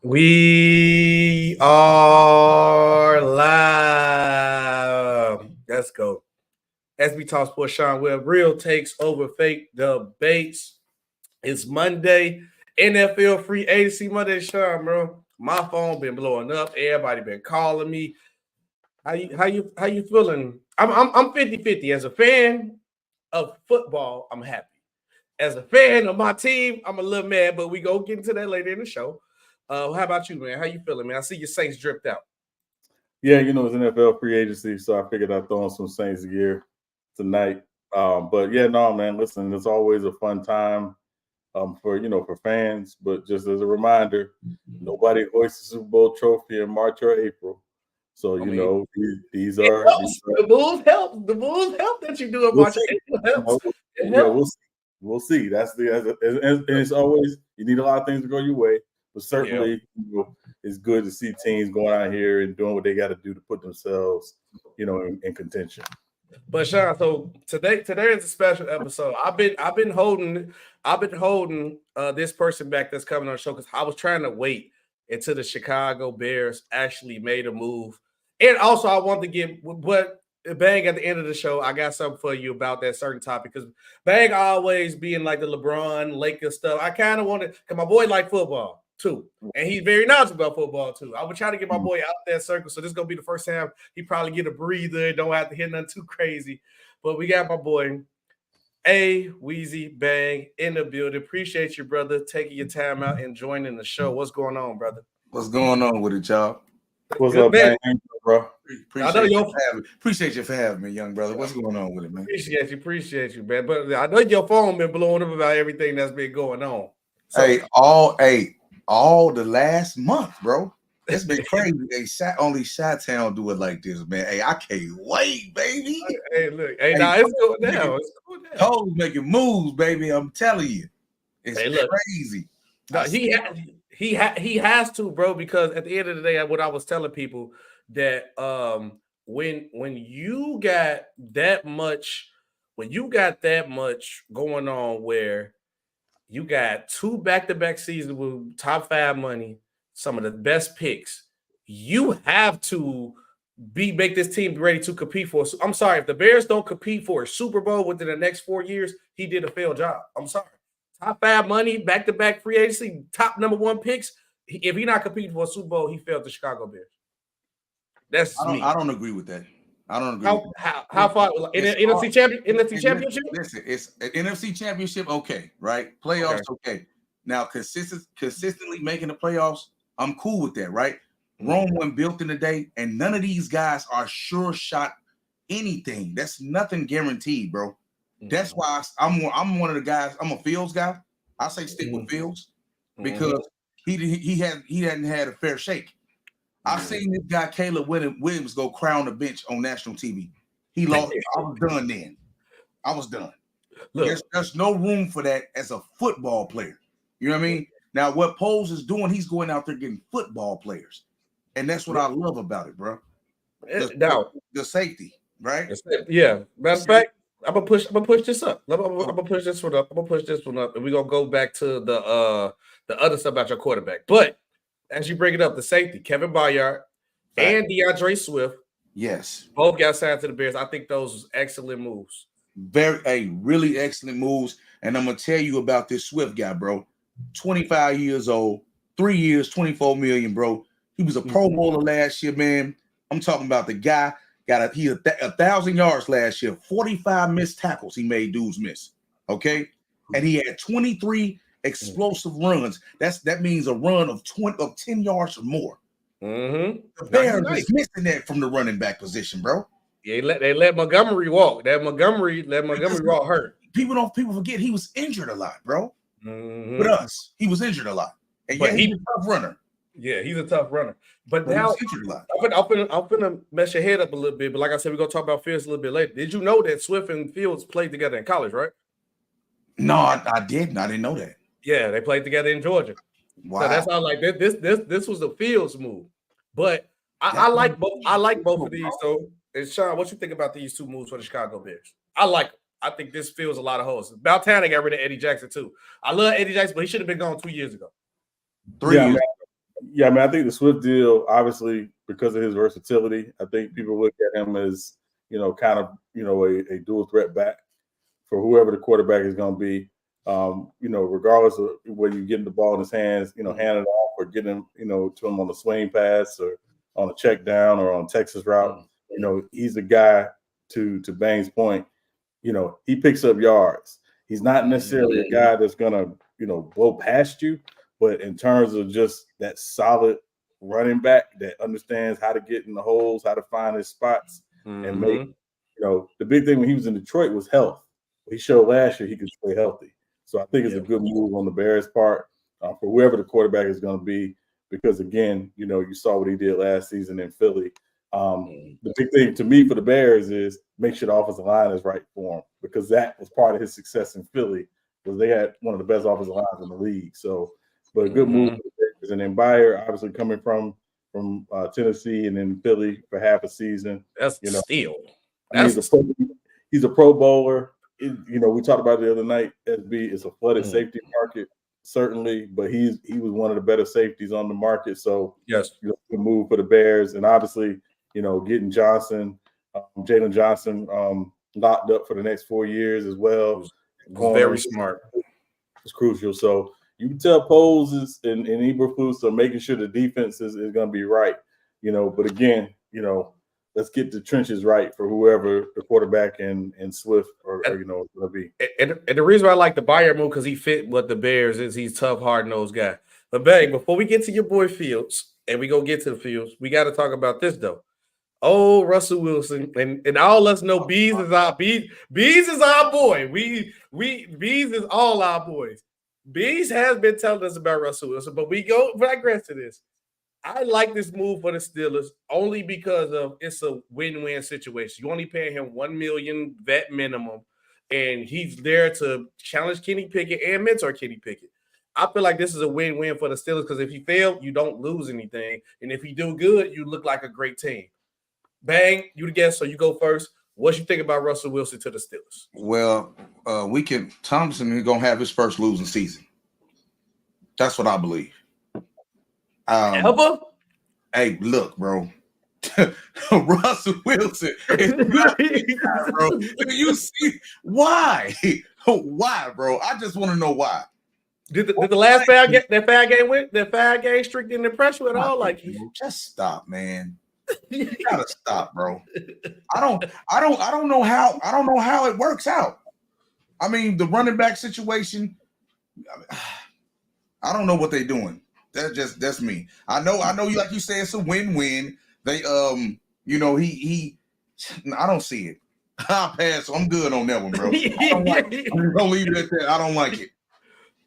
We are live. Let's go. Sbtalksports Sean Webb, real takes over fake debates. It's Monday, NFL free agency Monday, Sean, bro. My phone been blowing up. Everybody been calling me. How you feeling? I'm 50-50. As a fan of football, I'm happy. As a fan of my team, I'm a little mad, but we go get into that later in the show. How about you, man? How you feeling, man? I see your Saints dripped out. Yeah, it's NFL free agency, so I figured I'd throw on some Saints gear tonight. But yeah, no, man, listen, it's always a fun time for fans. But just as a reminder, nobody hoists a Super Bowl trophy in March or April. So these are the Bulls help. The Bulls help that you do in March. We'll see. And it's always, you need a lot of things to go your way, but certainly it's good to see teams going out here and doing what they got to do to put themselves, in contention. But Sean, so today is a special episode. I've been holding this person back that's coming on the show because I was trying to wait until the Chicago Bears actually made a move, and also I want to give Bang, at the end of the show, I got something for you about that certain topic because Bang always being like the LeBron, Lakers stuff. I kind of wanted, because my boy like football too, and he's very knowledgeable about football too. I would try to get my boy out that circle, so this is going to be the first time he probably get a breather, don't have to hit nothing too crazy. But we got my boy, Aweezybang, in the building. Appreciate you, brother, taking your time out and joining the show. What's going on, brother? What's going on with it, y'all? What's up, man? Bro? Appreciate you for having me, young brother. What's going on with it, man? Appreciate you, man. But I know your phone been blowing up about everything that's been going on. So, all the last month, bro. It's been crazy. Only Chi-Town do it like this, man. Hey, I can't wait, baby. Hey, look. It's going down. Cole's making moves, baby. I'm telling you. It's crazy. No, he has to, bro, because at the end of the day, what I was telling people that when you got that much going on where you got 2 back-to-back seasons with top 5 money, some of the best picks, you have to make this team ready to compete for. I'm sorry, if the Bears don't compete for a Super Bowl within the next 4 years, he did a failed job. I'm sorry. Top 5 money, back-to-back free agency, top number 1 picks. If he's not competing for a Super Bowl, he failed the Chicago Bears. I don't agree with that. I don't agree. How far in the NFC championship? Listen, it's an NFC championship, okay, right? Playoffs, okay. Now, consistently making the playoffs, I'm cool with that, right? Rome wasn't built in a day, and none of these guys are sure shot anything. That's nothing guaranteed, bro. That's why I'm one of the guys. I'm a Fields guy. I say stick with Fields because he hadn't had a fair shake. I've seen this guy Caleb Williams go crown the bench on national TV. He lost. I was done then. I was done. Look, there's no room for that as a football player. You know what I mean? Now, what Poles is doing, he's going out there getting football players, and that's what I love about it, bro. The safety, right? Yeah. Matter of fact, I'm gonna push this up. I'm gonna push this one up. And we're gonna go back to the other stuff about your quarterback. But as you bring it up, the safety, Kevin Byard and DeAndre Swift. Yes. Both got signed to the Bears. I think those was excellent moves. Really excellent moves. And I'm gonna tell you about this Swift guy, bro. 25 years old, 3 years, 24 million, bro. He was a Pro Bowler last year, man. I'm talking about the guy. He 1,000 yards last year, 45 missed tackles he made dudes miss. Okay, and he had 23 explosive runs. That means a run of 10 yards or more. The Bears is missing that from the running back position, bro. Yeah, they let Montgomery walk. That Montgomery walk hurt. People forget he was injured a lot, bro. With us, he was injured a lot, and he's a tough runner. Yeah, he's a tough runner. But now I'm gonna mess your head up a little bit. But like I said, we're gonna talk about Fields a little bit later. Did you know that Swift and Fields played together in college, right? No, I didn't. I didn't know that. Yeah, they played together in Georgia. Wow. So that's how like this was the Fields move. But I like both. I like both of these. So, and Sean, what you think about these 2 moves for the Chicago Bears? I like them. I think this fills a lot of holes. About time they got rid of Eddie Jackson too. I love Eddie Jackson, but he should have been gone 2 years ago. 3 years. Yeah, I mean, I think the Swift deal, obviously, because of his versatility, I think people look at him as, kind of, a dual threat back for whoever the quarterback is going to be. Regardless of whether you're getting the ball in his hands, hand it off or getting him, to him on the swing pass or on a check down or on Texas route. He's the guy to Bang's point. He picks up yards. He's not necessarily a guy that's going to, blow past you. But in terms of just that solid running back that understands how to get in the holes, how to find his spots, and make, the big thing when he was in Detroit was health. He showed last year he could stay healthy. So I think it's a good move on the Bears' part for whoever the quarterback is going to be, because, again, you saw what he did last season in Philly. The big thing to me for the Bears is make sure the offensive line is right for him, because that was part of his success in Philly, because they had one of the best offensive lines in the league. So, but a good move for the Bears. And then Bayer, obviously coming from Tennessee and then Philly for half a season. That's steal. He's a Pro Bowler. We talked about it the other night. SB is a flooded safety market, certainly, but he was one of the better safeties on the market. So yes, good move for the Bears, and obviously, getting Johnson, Jalen Johnson, locked up for the next 4 years as well. It was very smart. It's crucial. So you can tell Poles and Eberflus are making sure the defense is going to be right. But again, let's get the trenches right for whoever the quarterback and Swift are going to be. And the reason why I like the Bayer move, because he fit what the Bears is. He's tough, hard-nosed guy. But Bang, before we get to your boy Fields, and we go get to the Fields, we got to talk about this though. Oh, Russell Wilson, and all us know Bees is our boy. Bees is all our boys. Bees has been telling us about Russell Wilson, but we digress to this. I like this move for the Steelers only because of it's a win-win situation. You only paying him $1 million vet minimum, and he's there to challenge Kenny Pickett and mentor Kenny Pickett. I feel like this is a win-win for the Steelers, because if you fail, you don't lose anything, and if you do good, you look like a great team. Bang, you the guest, so you go first. What you think about Russell Wilson to the Steelers? Well, Thompson is gonna have his first losing season. That's what I believe. Ever? Hey, look, bro. Russell Wilson is not guy, bro. You see why? Why, bro? I just want to know why. Did the last five game win? That 5 game streak didn't impress you at all? Like, just stop, man. You gotta stop, bro. I don't know how it works out. I mean, the running back situation, I don't know what they're doing. That's me. I know you, like you said, it's a win-win. They he I don't see it. I'll pass, so I'm good on that one, bro. I'm gonna leave it at that. I don't like it.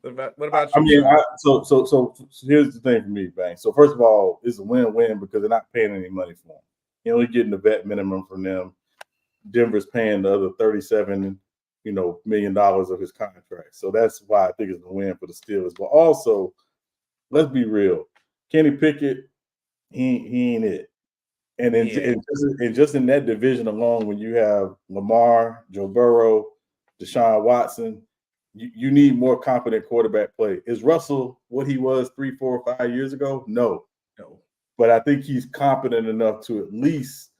What about you? I mean, so here's the thing for me, Bang. So first of all, it's a win-win because they're not paying any money for him. You're only getting the vet minimum from them. Denver's paying the other $37 million of his contract. So that's why I think it's a win for the Steelers. But also, let's be real. Kenny Pickett, he ain't it. And just in that division alone, when you have Lamar, Joe Burrow, Deshaun Watson, you need more competent quarterback play. Is Russell what he was 3, 4, 5 years ago? No. But I think he's competent enough to at least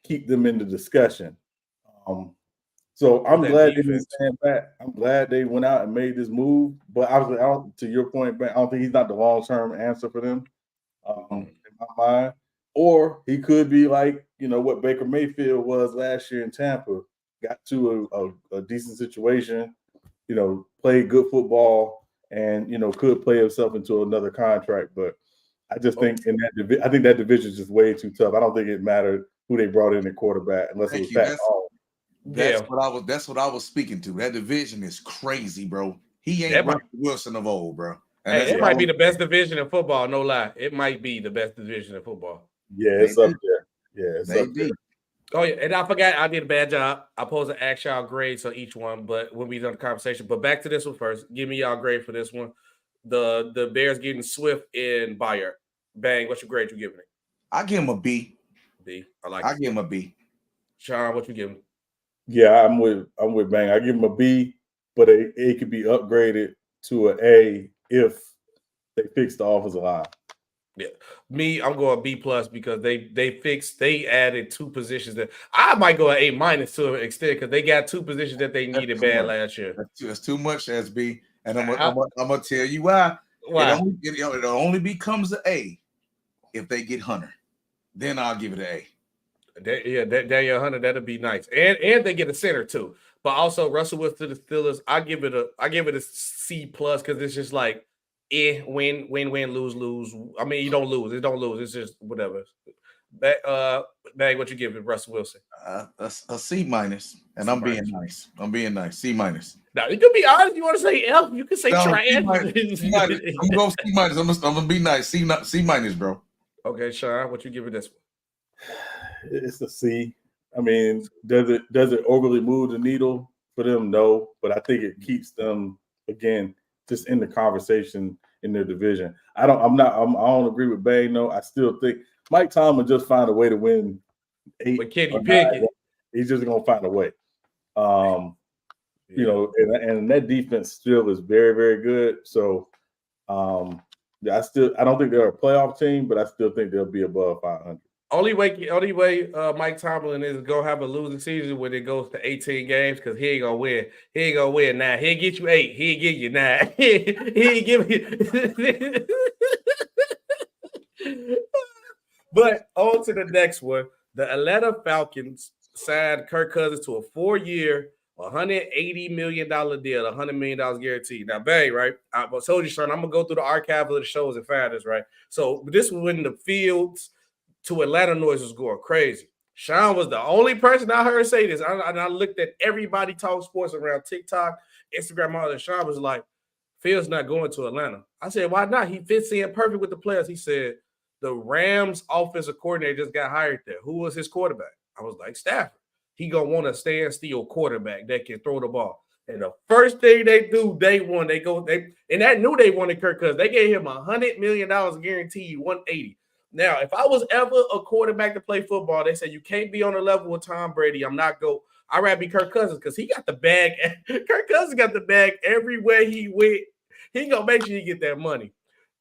keep them in the discussion. So I'm glad they didn't stand back. I'm glad they went out and made this move. But obviously, to your point, I don't think he's not the long-term answer for them in my mind. Or he could be like, what Baker Mayfield was last year in Tampa. Got to a decent situation, played good football, and could play himself into another contract. But I just think I think that division is just way too tough. I don't think it mattered who they brought in at quarterback unless it was Pat Mahomes. That's what I was speaking to. That division is crazy, bro. He ain't Russell Wilson of old, bro. And it might be the best division in football. No lie, it might be the best division in football. Yeah, it's up there. Yeah, it's up there. Oh, yeah, and I forgot I did a bad job. I supposed to ask y'all grades on each one, but when we done the conversation. But back to this one first. Give me y'all grade for this one. The Bears getting Swift and Bayer. Bang, what's your grade you giving it? I give him a B. B. I give him a B. Sean, what you give him? Yeah, I'm with Bang. I give him a B, but it could be upgraded to an A if they fixed the offensive line. Yeah, I'm going B+ because they added 2 positions that I might go A- to an extent because they got 2 positions that they needed bad last year. That's too much, SB, and I'm gonna tell you why. Why? It only becomes an A if they get Hunter. Then I'll give it an A. Daniel Hunter, that'll be nice, and they get a center too. But also Russell Wilson to the Steelers, I give it a C+ because it's just like win, lose. I mean, you don't lose. It don't lose. It's just whatever. Bang, what you give it, Russell Wilson? A C-, and I'm being nice. C-. Now you can be honest. You want to say F? You can say trash. I'm gonna go C-. I'm gonna be nice. C-, bro. Okay, Sean, what you give it this one? It's a C. I mean, does it overly move the needle for them? No, but I think it keeps them again just in the conversation in their division. I don't agree with Bang. No, I still think Mike Tomlin just find a way to win 8. But Kenny Pickett, he's just gonna find a way. You know, and that defense still is very, very good. So I don't think they're a playoff team, but I still think they'll be above 500. Only way Mike Tomlin is gonna have a losing season when it goes to 18 games because he ain't gonna win. He ain't gonna win 9. He'll get you 8. He'll give you 9. He ain't give you. But on to the next one. The Atlanta Falcons signed KirkCousins to a 4-year, $180 million deal, $100 million guaranteed. Now, Bang, right? I told you, Sean, I'm gonna go through the archive of the shows and find this, right? So this was when the fields to Atlanta noise was going crazy. Sean was the only person I heard say this. I looked at everybody talk sports around TikTok, Instagram, all that. Sean was like, Fields not going to Atlanta. I said, why not? He fits in perfect with the players. He said, the Rams offensive coordinator just got hired there. Who was his quarterback? I was like, Stafford. He going to want a standstill quarterback that can throw the ball. And the first thing they do, they won. And I knew they wanted Kirk Cousins. They gave him $100 million guaranteed, 180. Now, if I was ever a quarterback to play football, they said you can't be on the level with Tom Brady. I'd rather be Kirk Cousins because he got the bag. Kirk Cousins got the bag everywhere he went. He gonna make sure he get that money.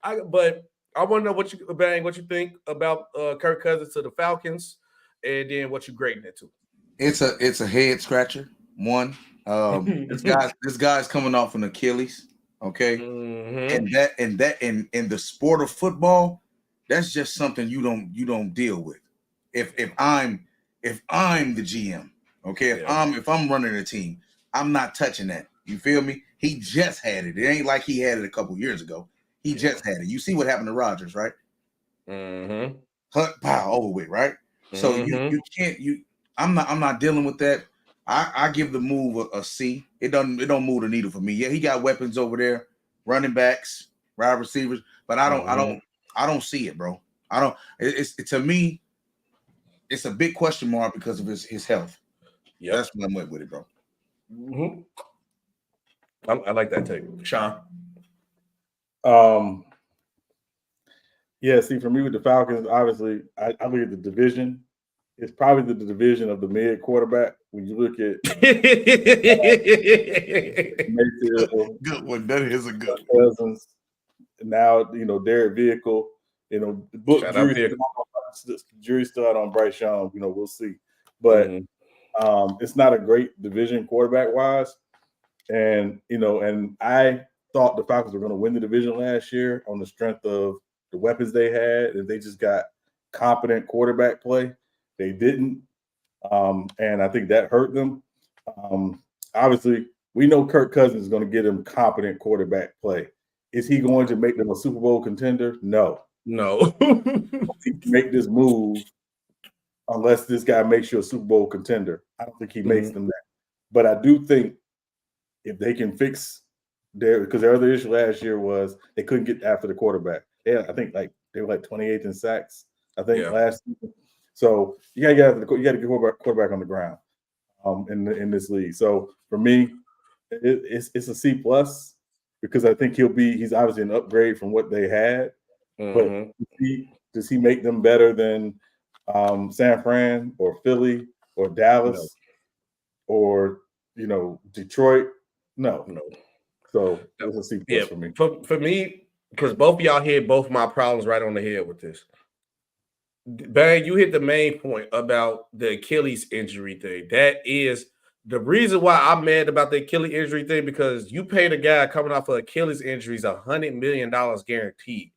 But I want to know what you think about Kirk Cousins to the Falcons, and then what you grading it to. It's a head scratcher. One, this guy's coming off an Achilles. Okay, and in the sport of football. That's just something you don't deal with. If I'm the GM, okay, if I'm running a team, I'm not touching that. You feel me? He just had it. It ain't like he had it a couple years ago. He just had it. You see what happened to Rodgers, right? Pow, over with, right? So you can't. I'm not dealing with that. I give the move a C. It don't move the needle for me. Yeah, he got weapons over there, running backs, wide receivers, but I don't see it, bro. To me, it's a big question mark because of his health. Yeah, that's what I went with it, bro. I like that take, Sean. Yeah, see, for me with the Falcons, obviously, I look at the division. It's probably the division of the mid quarterback. When you look at good one, that is a good Cousins. Now, Derek Vehicle, jury's still out on Bryce Young, we'll see. But it's not a great division quarterback wise. And, and I thought the Falcons were going to win the division last year on the strength of the weapons they had, and they just got competent quarterback play. They didn't. And I think that hurt them. Obviously, we know KirkCousins is going to get him competent quarterback play. Is he going to make them a Super Bowl contender? No. He can make this move unless this guy makes you a Super Bowl contender. I don't think he makes them that. But I do think if they can fix because their other issue last year was they couldn't get after the quarterback. I think they were 28th in sacks, last season. So you gotta get after you got to get quarterback on the ground in this league. So for me, it's a C+ because I think he's obviously an upgrade from what they had. But does he make them better than San Fran or Philly or Dallas or Detroit? No. So it's a C+ for me. For me, because both of y'all hit both my problems right on the head with this. Bang, you hit the main point about the Achilles injury thing. That is the reason why I'm mad about the Achilles injury thing, because you paid a guy coming off of Achilles injuries $100 million guaranteed.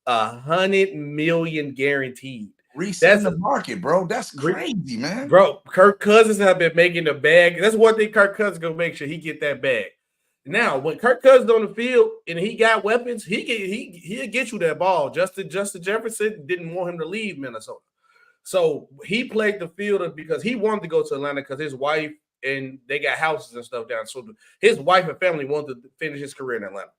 $100 million guaranteed. Resetting the market, bro. That's crazy, man. Bro, KirkCousins have been making the bag. That's one thing KirkCousins gonna make sure he get that bag. Now, when KirkCousins on the field and he got weapons, he'll get you that ball. Justin Jefferson didn't want him to leave Minnesota. So he played the field because he wanted to go to Atlanta because his wife and they got houses and stuff down. So his wife and family wanted to finish his career in Atlanta.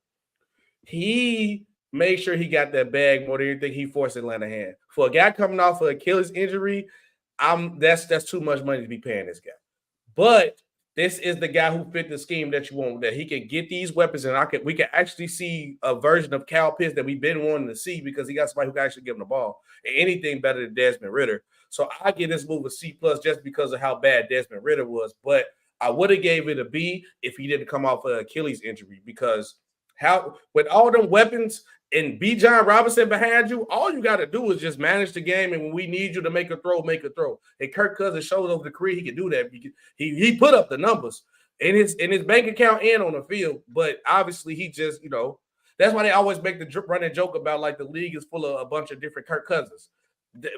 He made sure he got that bag more than anything he forced Atlanta hand. For a guy coming off of Achilles injury, that's too much money to be paying this guy. But this is the guy who fit the scheme that you want, that he can get these weapons, and we can actually see a version of Kyle Pitts that we've been wanting to see, because he got somebody who can actually give him the ball. And anything better than Desmond Ridder. So I give this move a C+ just because of how bad Desmond Ridder was. But I would have gave it a B if he didn't come off an Achilles injury, because with all them weapons and B. John Robinson behind you, all you got to do is just manage the game. And when we need you to make a throw, make a throw. And KirkCousins showed over the career he can do that. He put up the numbers in his bank account and on the field. But obviously he just, that's why they always make the running joke about like the league is full of a bunch of different KirkCousins.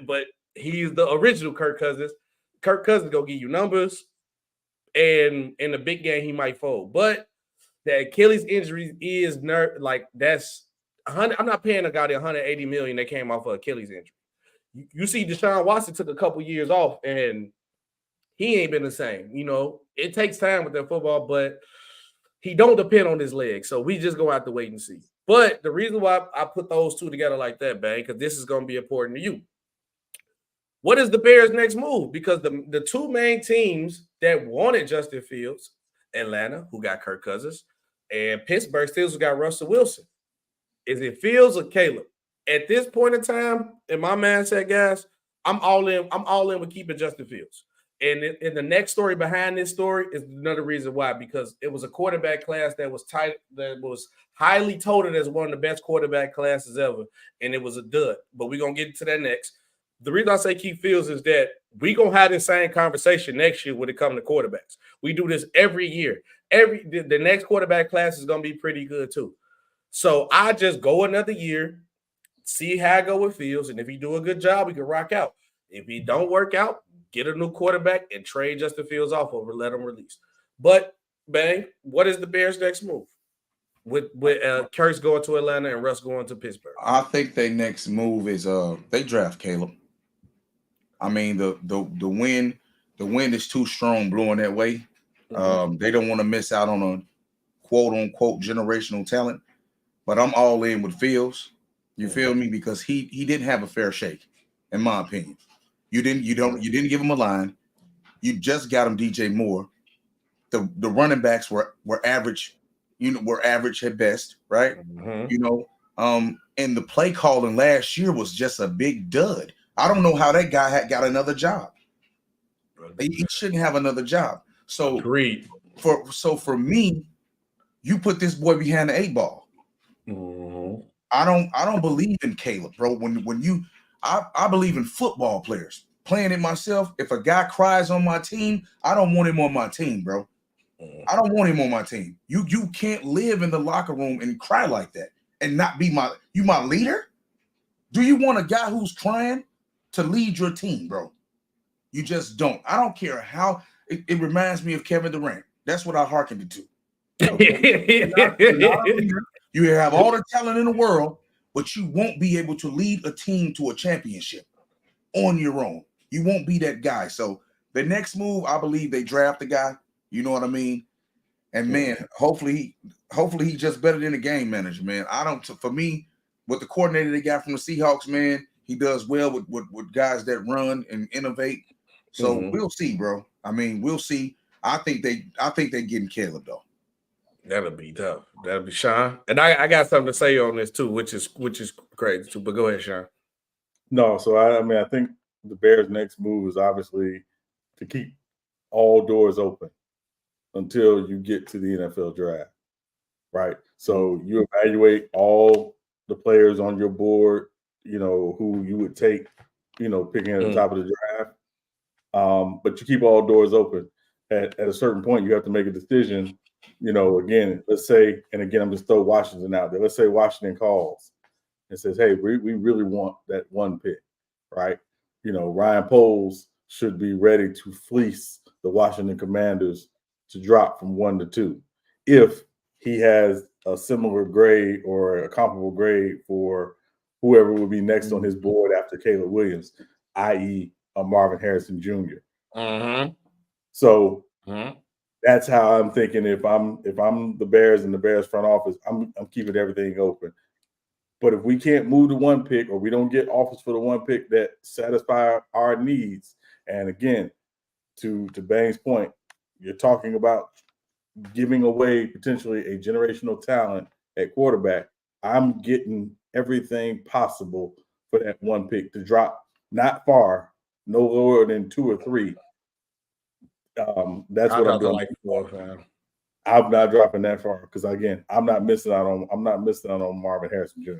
But he's the original KirkCousins. KirkCousins gonna give you numbers, and in the big game he might fold. But the Achilles injury is that's 100. I'm not paying a guy the $180 million that came off of Achilles injury. You see, Deshaun Watson took a couple years off, and he ain't been the same. It takes time with that football, but he don't depend on his legs. So we just gonna have to wait and see. But the reason why I put those two together like that, Bang, because this is gonna be important to you. What is the Bears' next move? Because the two main teams that wanted Justin Fields, Atlanta, who got KirkCousins, and Pittsburgh still got Russell Wilson. Is it Fields or Caleb? At this point in time, in my mindset, guys, I'm all in. I'm all in with keeping Justin Fields. And the next story behind this story is another reason why, because it was a quarterback class that was tight, that was highly touted as one of the best quarterback classes ever, and it was a dud. But we're going to get into that next. The reason I say keep Fields is that we're going to have the same conversation next year when it comes to quarterbacks. We do this every year. The next quarterback class is going to be pretty good too. So I just go another year, see how I go with Fields, and if he do a good job, we can rock out. If he don't work out, get a new quarterback and trade Justin Fields off or let him release. But, Bang, what is the Bears' next move? With Kirk's going to Atlanta and Russ going to Pittsburgh. I think their next move is they draft Caleb. I mean, the wind is too strong blowing that way. Mm-hmm. They don't want to miss out on a quote unquote generational talent. But I'm all in with Fields. You feel me? Because he didn't have a fair shake, in my opinion. You didn't give him a line. You just got him DJ Moore. The running backs were average, were average at best, right? Mm-hmm. And the play calling last year was just a big dud. I don't know how that guy had got another job. He shouldn't have another job. So agreed. For me, you put this boy behind the 8 ball. Mm-hmm. I don't believe in Caleb, bro. I believe in football players. Playing it myself, if a guy cries on my team, I don't want him on my team, bro. I don't want him on my team. You can't live in the locker room and cry like that and not be my leader. Do you want a guy who's crying to lead your team, bro? You just don't. I don't care how it reminds me of Kevin Durant. That's what I hearkened it to. You have all the talent in the world, but you won't be able to lead a team to a championship on your own. You won't be that guy. So the next move, I believe they draft the guy. You know what I mean? And man, hopefully he's just better than the game manager, man. For me, with the coordinator they got from the Seahawks, man, he does well with guys that run and innovate. So we'll see, bro. I mean, we'll see. I think they're getting Caleb though. That'll be tough. That'll be Sean. And I got something to say on this too, which is crazy too. But go ahead, Sean. No, so I think the Bears' next move is obviously to keep all doors open until you get to the NFL draft, right? So you evaluate all the players on your board, who you would take, picking at the top of the draft. But you keep all doors open. At a certain point, you have to make a decision. Again, let's say, and again, I'm just throw Washington out there. Let's say Washington calls and says, hey, we really want that one pick, right? Ryan Poles should be ready to fleece the Washington Commanders to drop from 1 to 2 if he has a similar grade or a comparable grade for whoever would be next on his board after Caleb Williams, i.e. Marvin Harrison Jr. So that's how I'm thinking. If I'm the Bears and the Bears front office, I'm keeping everything open. But if we can't move the one pick or we don't get offers for the one pick that satisfy our needs, and again, to Bang's point, you're talking about giving away potentially a generational talent at quarterback. I'm getting everything possible for that one pick to drop not far, no lower than 2 or 3. That's what I'm doing. Like 4, man. I'm not dropping that far because again, I'm not missing out on Marvin Harrison Jr.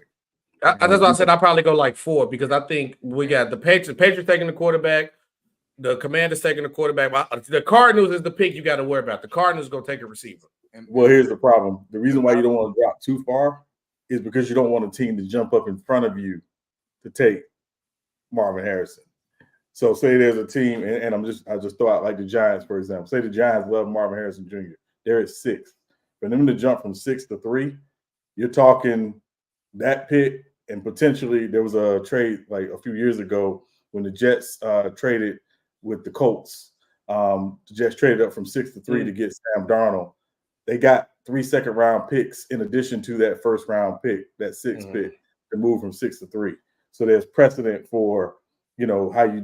That's why I said I'll probably go like 4 because I think we got the Patriots taking the quarterback, the Commanders taking the quarterback. The Cardinals is the pick you got to worry about. The Cardinals going to take a receiver. Well, here's the problem. The reason why you don't want to drop too far is because you don't want a team to jump up in front of you to take Marvin Harrison. So say there's a team, and I just throw out like the Giants, for example. Say the Giants love Marvin Harrison Jr. They're at 6. For them to jump from 6 to 3, you're talking that pick, and potentially there was a trade like a few years ago when the Jets traded with the Colts. The Jets traded up from 6 to 3 to get Sam Darnold. They got 3 second-round picks in addition to that first-round pick, that 6th pick, to move from 6 to 3. So there's precedent for how you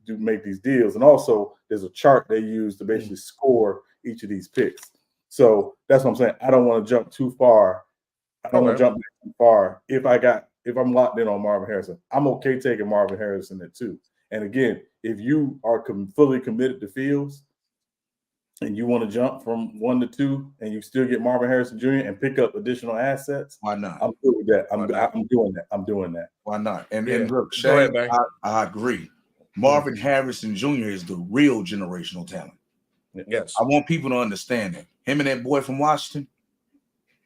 make these deals. And also there's a chart they use to basically score each of these picks. So that's what I'm saying. I don't want to jump too far. I don't want to jump too far. If I'm locked in on Marvin Harrison, I'm okay taking Marvin Harrison at 2. And again, if you are fully committed to Fields and you want to jump from 1 to 2 and you still get Marvin Harrison Jr. and pick up additional assets, why not? I'm good with that. I'm doing that. Why not? And look, Go ahead, man. I agree. Marvin Harrison Jr. is the real generational talent. Yes. I want people to understand that. Him and that boy from Washington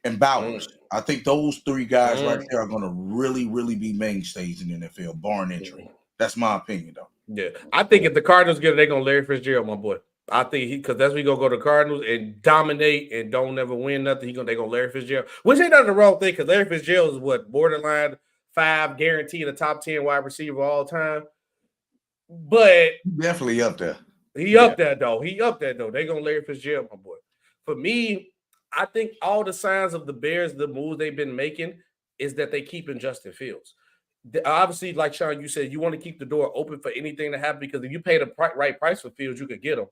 and Bowers. I think those 3 guys right there are going to really, really be mainstays in the NFL, barring injury. That's my opinion, though. Yeah. I think if the Cardinals get it, they're going to Larry Fitzgerald, my boy. I think because that's when he's going to go to Cardinals and dominate and don't never win nothing. They're going to Larry Fitzgerald, which ain't nothing the wrong thing because Larry Fitzgerald is what, borderline 5, guaranteed a top 10 wide receiver all time. But definitely up there. He up there, though. They're going to Larry Fitzgerald, my boy. For me, I think all the signs of the Bears, the moves they've been making, is that they keeping Justin Fields. Obviously, like Sean, you said, you want to keep the door open for anything to happen because if you pay the right price for Fields, you could get him.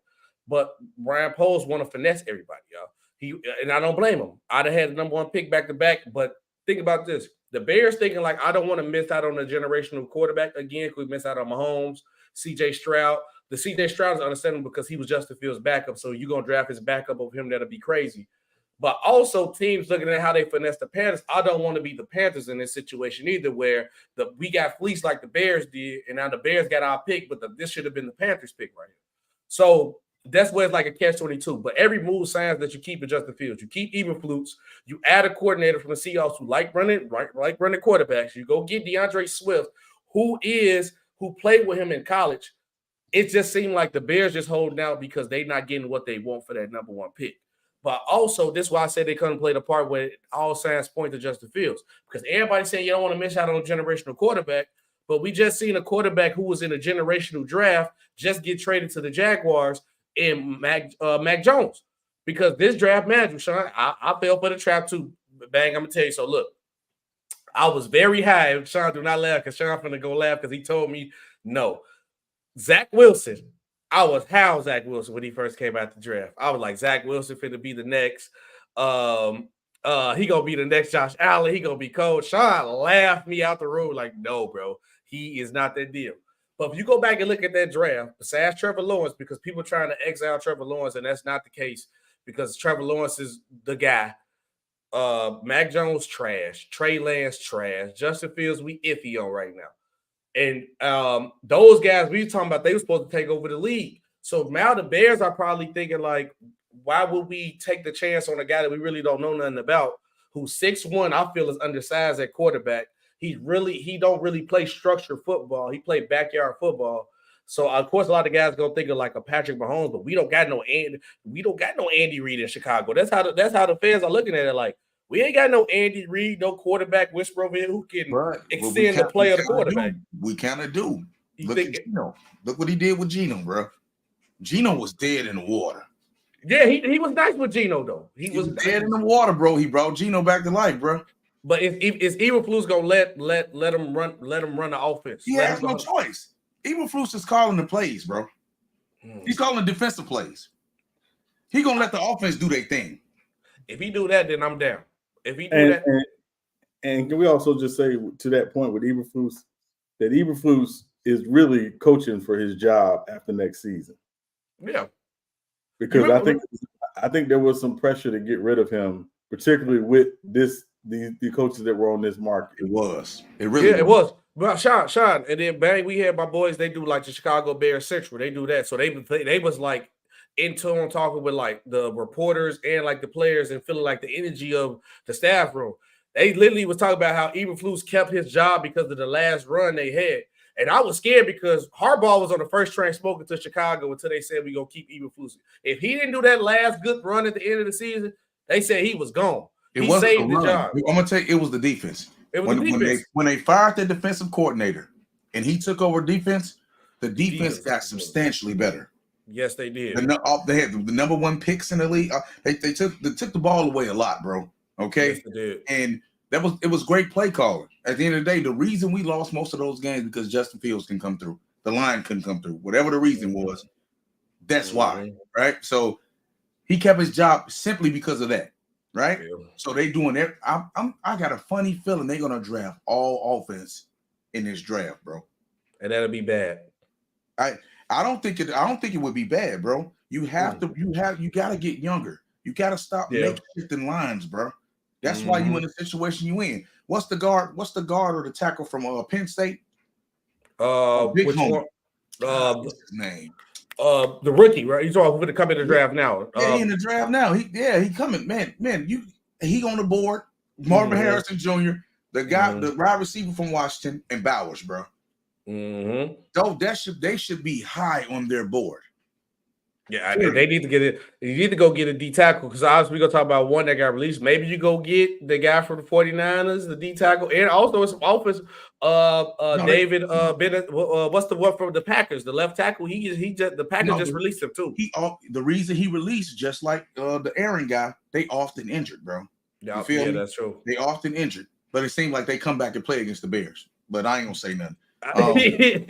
But Ryan Poles want to finesse everybody, y'all. And I don't blame him. I'd have had the number 1 pick back to back. But think about this: the Bears thinking like, I don't want to miss out on a generational quarterback again. Could we miss out on Mahomes, C.J. Stroud? The C.J. Stroud is understandable because he was Justin Fields' backup. So you're gonna draft his backup of him. That'll be crazy. But also teams looking at how they finesse the Panthers. I don't want to be the Panthers in this situation either, where we got fleeced like the Bears did, and now the Bears got our pick, but this should have been the Panthers' pick right here. So that's where it's like a catch-22. But every move signs that you keep in Justin Fields. You keep Eberflus. You add a coordinator from the Seahawks who like running quarterbacks. You go get DeAndre Swift, who played with him in college. It just seemed like the Bears just holding out because they're not getting what they want for that number 1 pick. But also, this is why I said they couldn't play the part where all signs point to Justin Fields. Because everybody's saying you don't want to miss out on a generational quarterback. But we just seen a quarterback who was in a generational draft just get traded to the Jaguars in Mac Jones. Because this draft manager, Sean, I fell for the trap too. Bang, I'm going to tell you. So, look, I was very high. Sean, do not laugh because Sean finna go laugh because he told me no. Zach Wilson. I was high on Zach Wilson when he first came out the draft. I was like, Zach Wilson finna be the next. He gonna be the next Josh Allen. He gonna be cold. Sean laughed me out the room like, no, bro, he is not that deal. But if you go back and look at that draft, besides Trevor Lawrence, because people trying to exile Trevor Lawrence, and that's not the case because Trevor Lawrence is the guy. Mac Jones trash, Trey Lance trash, Justin Fields we iffy on right now. And those guys we were talking about, they were supposed to take over the league. So now the Bears are probably thinking like, why would we take the chance on a guy that we really don't know nothing about, who's 6'1", I feel is undersized at quarterback. He don't really play structured football. He played backyard football. So of course a lot of guys gonna think of like a Patrick Mahomes, but we don't got no Andy Reid in Chicago. That's how the fans are looking at it. Like, we ain't got no Andy Reid, no quarterback whisperer over here who can extend the play of the quarterback. We kind of do. Look at Geno. Look what he did with Geno, bro. Geno was dead in the water. Yeah, he was nice with Geno though. He was dead in the water, bro. He brought Geno back to life, bro. But is Eberflus gonna let him run the offense? He has no choice. Eberflus is calling the plays, bro. He's calling the defensive plays. He gonna let the offense do their thing. If he do that, then I'm down. If he do that, and can we also just say to that point with Eberflus that Eberflus is really coaching for his job after next season? Yeah, because I think there was some pressure to get rid of him, particularly with the coaches that were on this market. It was. It was. Well, Sean, and then bang, we had my boys. They do like the Chicago Bears Central. They do that. So they was like in tune talking with like the reporters and like the players and feeling like the energy of the staff room. They literally was talking about how Eberflus kept his job because of the last run they had. And I was scared because Harbaugh was on the first train smoking to Chicago until they said we're going to keep Eberflus. If he didn't do that last good run at the end of the season, they said he was gone. He saved the job. I'm going to tell you, it was the defense. When they fired the defensive coordinator and he took over defense, the defense got substantially better. Yes, they did. They had the number one picks in the league. They took the ball away a lot, bro. Okay, yes, they did. And it was great play calling. At the end of the day, the reason we lost most of those games because Justin Fields can come through. The line couldn't come through. Whatever the reason was, that's why. Right. So he kept his job simply because of that. Right. Yeah. So they doing that. I got a funny feeling they're gonna draft all offense in this draft, bro. And that'll be bad. I don't think it would be bad, bro. You got to get younger. You got to stop making lines, bro. That's why you in the situation you in. What's the guard or the tackle from Penn State? Which one? What's his name? The rookie, right? He's all going to come in the draft now. He in the draft now. He coming, man. He on the board. Marvin Harrison Jr., the guy, the wide receiver from Washington, and Bowers, bro. Though they should be high on their board. Yeah, they need to get it. You need to go get a D tackle because obviously we're gonna talk about one that got released. Maybe you go get the guy from the 49ers, the D tackle, and also some offense. David Bennett. What's the one from the Packers? The left tackle. The Packers just released him too. The reason he released, just like the Aaron guy, they often injured, bro. Yeah, that's true. They often injured, but it seemed like they come back and play against the Bears. But I ain't gonna say nothing. But in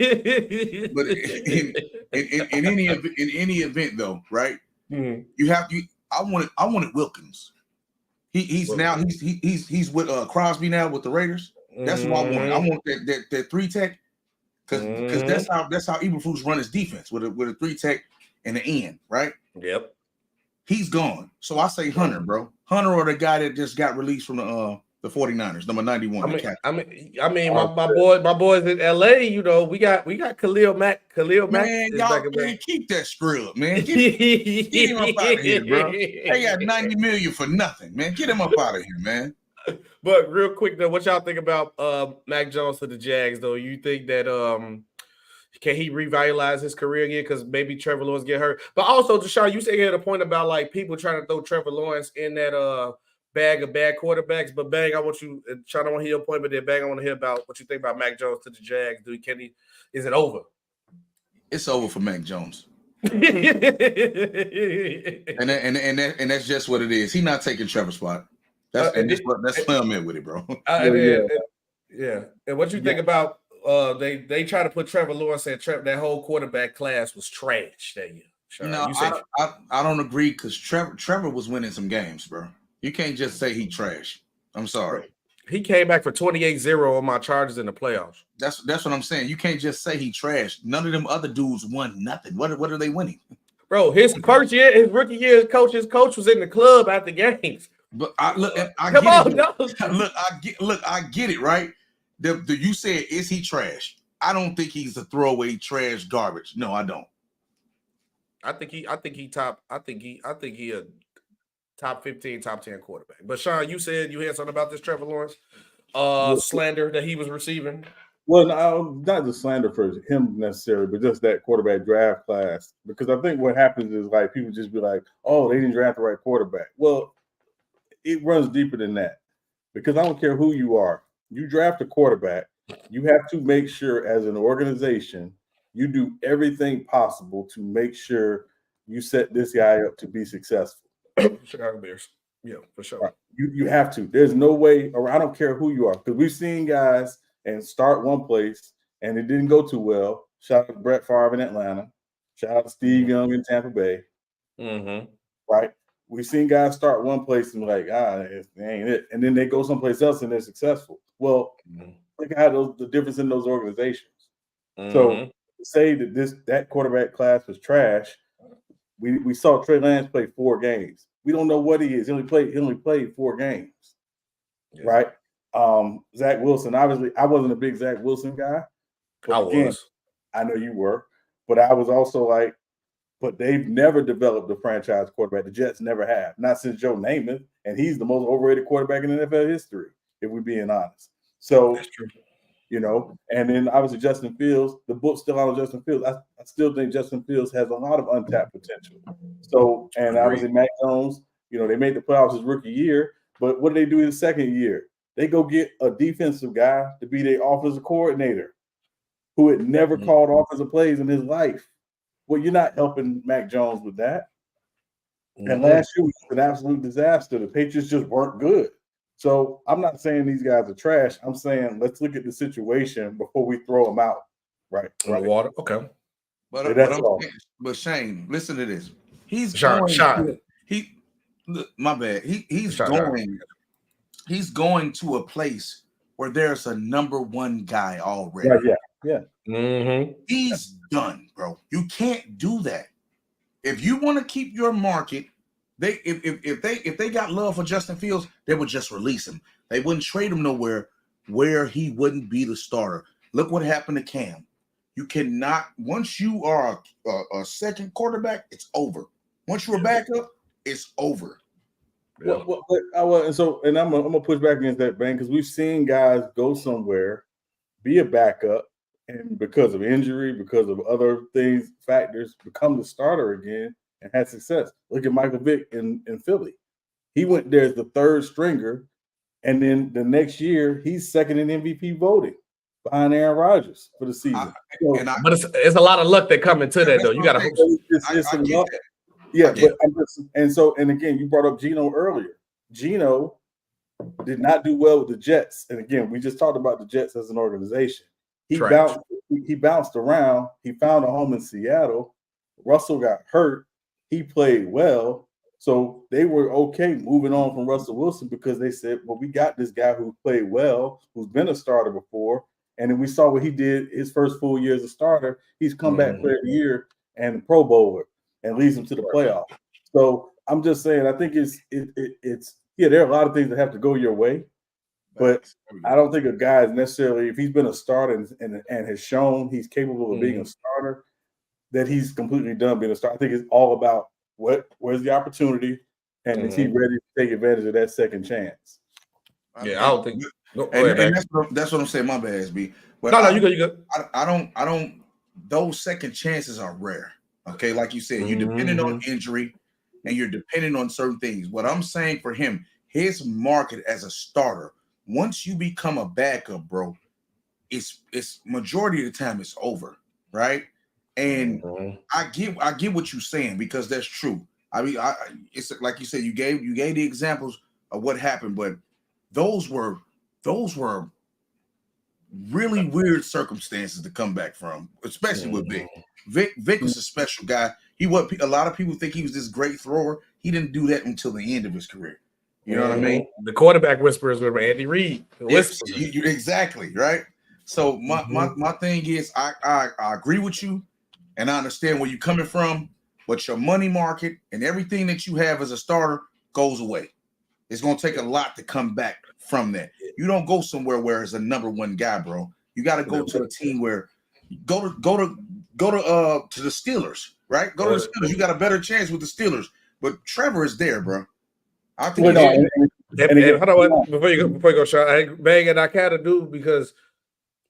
any event though, right? I wanted Wilkins. He's with Crosby now with the Raiders. That's what I wanted. I want that 3-tech because that's how Eberflus run his defense with a 3-tech and an end, right? Yep. He's gone. So I say Hunter, bro. Hunter or the guy that just got released from the 49ers, number 91. My boys in LA, you know, we got Khalil Mack. Man, y'all keep that scrub, man. Get him up out of here, bro. They got $90 million for nothing, man. Get him up out of here, man. But real quick though, what y'all think about Mac Jones to the Jags though? You think that can he revitalize his career again? Because maybe Trevor Lawrence get hurt. But also, Deshaun, you said you had a point about like people trying to throw Trevor Lawrence in that bag of bad quarterbacks. But Bang, I want you, Sean, I want to hear your point, but then Bang, I want to hear about what you think about Mac Jones to the Jags. Is it over? It's over for Mac Jones. and that's just what it is. He's not taking Trevor's spot. That's where I'm at with it, bro. Yeah. And what you think about they try to put Trevor Lawrence and that whole quarterback class was trash that year. Sure. No, I don't agree because Trevor was winning some games, bro. You can't just say he trash. I'm sorry. He came back for 28-0 on my Chargers in the playoffs. That's what I'm saying. You can't just say he trash. None of them other dudes won nothing. What are they winning? Bro, his rookie year, his coach was in the club after games. But I Come on, get it. no. Look, I get it, right? You said, is he trash? I don't think he's a throwaway trash garbage. No, I don't. I think he a top 15, top 10 quarterback. But Sean, you said you had something about this Trevor Lawrence slander that he was receiving. Well, no, not the slander for him necessarily, but just that quarterback draft class. Because I think what happens is like people just be like, "Oh, they didn't draft the right quarterback." Well, it runs deeper than that. Because I don't care who you are, you draft a quarterback, you have to make sure as an organization you do everything possible to make sure you set this guy up to be successful. Chicago Bears, yeah, for sure. Right. You have to. There's no way, or I don't care who you are, because we've seen guys and start one place and it didn't go too well. Shout out to Brett Favre in Atlanta. Shout out to Steve Young in Tampa Bay. Mm-hmm. Right? We've seen guys start one place and be like, it ain't it. And then they go someplace else and they're successful. Well, look at how the difference in those organizations. Mm-hmm. So to say that quarterback class was trash, we saw Trey Lance play 4 games. We don't know what he is. He only played 4 games. Yeah. Right? Zach Wilson, obviously, I wasn't a big Zach Wilson guy. But again, I know you were, but I was also like, but they've never developed a franchise quarterback. The Jets never have, not since Joe Namath, and he's the most overrated quarterback in NFL history, if we're being honest. So, that's true. You know, and then obviously Justin Fields, the book's still out on Justin Fields. I still think Justin Fields has a lot of untapped potential. So, and obviously Mac Jones, you know, they made the playoffs his rookie year, but what do they do in the second year? They go get a defensive guy to be their offensive coordinator who had never called offensive plays in his life. Well, you're not helping Mac Jones with that. And last year was an absolute disaster. The Patriots just weren't good. So I'm not saying these guys are trash. I'm saying let's look at the situation before we throw them out. Right. In the water. Okay. But Shane, listen to this. He's going to a place where there's a number 1 guy already. Right, yeah. Mm-hmm. He's done, bro. You can't do that. If you want to keep your market, if they got love for Justin Fields, they would just release him. They wouldn't trade him nowhere where he wouldn't be the starter. Look what happened to Cam. You cannot, once you are a second quarterback, it's over. Once you're a backup, it's over. Yeah. And I'm gonna push back against that, Bang, because we've seen guys go somewhere, be a backup, and because of injury, because of other factors, become the starter again and had success. Look at Michael Vick in Philly. He went there as the 3rd stringer, and then the next year he's second in MVP voting behind Aaron Rodgers for the season. But it's a lot of luck that come into that, though. You got to hope. Yeah, and again, you brought up Geno earlier. Geno did not do well with the Jets, and again, we just talked about the Jets as an organization. He bounced around. He found a home in Seattle. Russell got hurt. He played well, so they were okay moving on from Russell Wilson because they said, "Well, we got this guy who played well, who's been a starter before." And then we saw what he did his first full year as a starter. He's comeback player of the year and a Pro Bowler, and leads them to the playoffs. So I'm just saying, I think it's there are a lot of things that have to go your way, but I don't think a guy is necessarily, if he's been a starter and has shown he's capable of being a starter, that he's completely done being a starter. I think it's all about where's the opportunity, and is he ready to take advantage of that second chance? Yeah, I don't think. That's what I'm saying. My bad, SB. But you go. I don't. Those second chances are rare. Okay, like you said, you're dependent on injury, and you're dependent on certain things. What I'm saying for him, his market as a starter, once you become a backup, bro, it's majority of the time it's over, right? And I get what you're saying, because that's true. I mean, it's like you said, you gave the examples of what happened, but those were really weird circumstances to come back from, especially with Vic. Vic was a special guy. A lot of people think he was this great thrower. He didn't do that until the end of his career. You know what I mean? The quarterback whisperers with Andy Reid. Exactly, right? So my thing is, I agree with you, and I understand where you're coming from, but your money market and everything that you have as a starter goes away. It's going to take a lot to come back from that. You don't go somewhere where it's a number one guy, bro. You got to go to a team where go to the Steelers, right? Go to the Steelers. You got a better chance with the Steelers. But Trevor is there, bro. I think. Hold on, before you go, Sean. Bang, and I kind of do because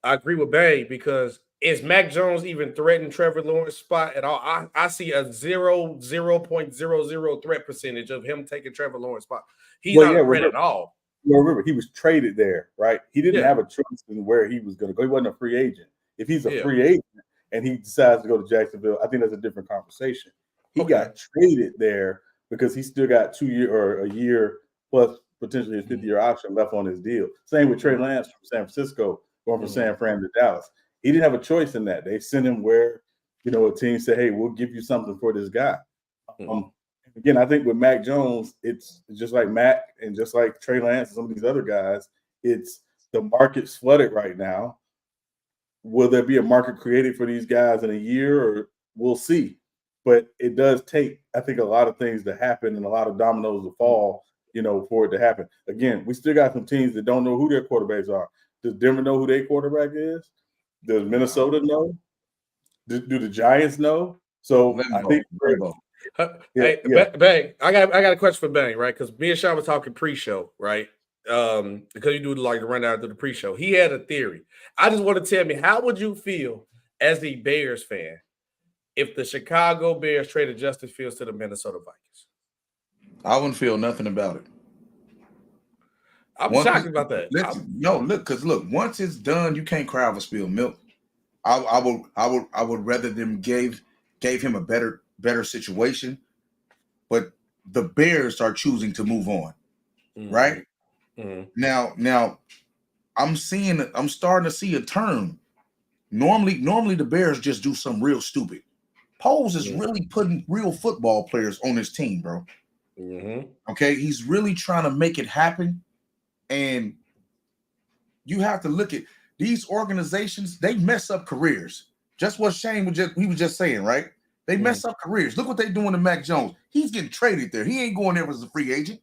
I agree with Bang because is Mac Jones even threatening Trevor Lawrence's spot at all? I see a 0.00 threat percentage of him taking Trevor Lawrence's spot. He's not a threat at all. Remember, he was traded there, right? He didn't have a choice in where he was going to go. He wasn't a free agent. If he's a free agent and he decides to go to Jacksonville, I think that's a different conversation. He got traded there because he still got 2 year or a year plus potentially his 5th-year option left on his deal. Same with Trey Lance from San Francisco, going from San Fran to Dallas. He didn't have a choice in that. They sent him where, a team said, hey, we'll give you something for this guy. Again, I think with Mac Jones, it's just like Mac and just like Trey Lance and some of these other guys, it's the market's flooded right now. Will there be a market created for these guys in a year? Or we'll see. But it does take, I think, a lot of things to happen and a lot of dominoes to fall, for it to happen. Again, we still got some teams that don't know who their quarterbacks are. Does Denver know who their quarterback is? Does Minnesota know? Do the Giants know? So I think Bang, I got a question for Bang, right? Because me and Sean was talking pre-show, right? Because you do like the rundown through the pre-show. He had a theory. I just want to tell me, how would you feel as a Bears fan if the Chicago Bears traded Justin Fields to the Minnesota Vikings? I wouldn't feel nothing about it. I'm shocked about that. Look, once it's done, you can't cry over spilled milk. I would rather them gave him a better situation, but the Bears are choosing to move on, right? Now, I'm starting to see a turn. Normally the Bears just do something real stupid. Poles is really putting real football players on his team, bro. Okay, he's really trying to make it happen. And you have to look at these organizations, they mess up careers. Just what Shane was just saying, right? They mess up careers. Look what they're doing to Mac Jones. He's getting traded there. He ain't going there as a free agent.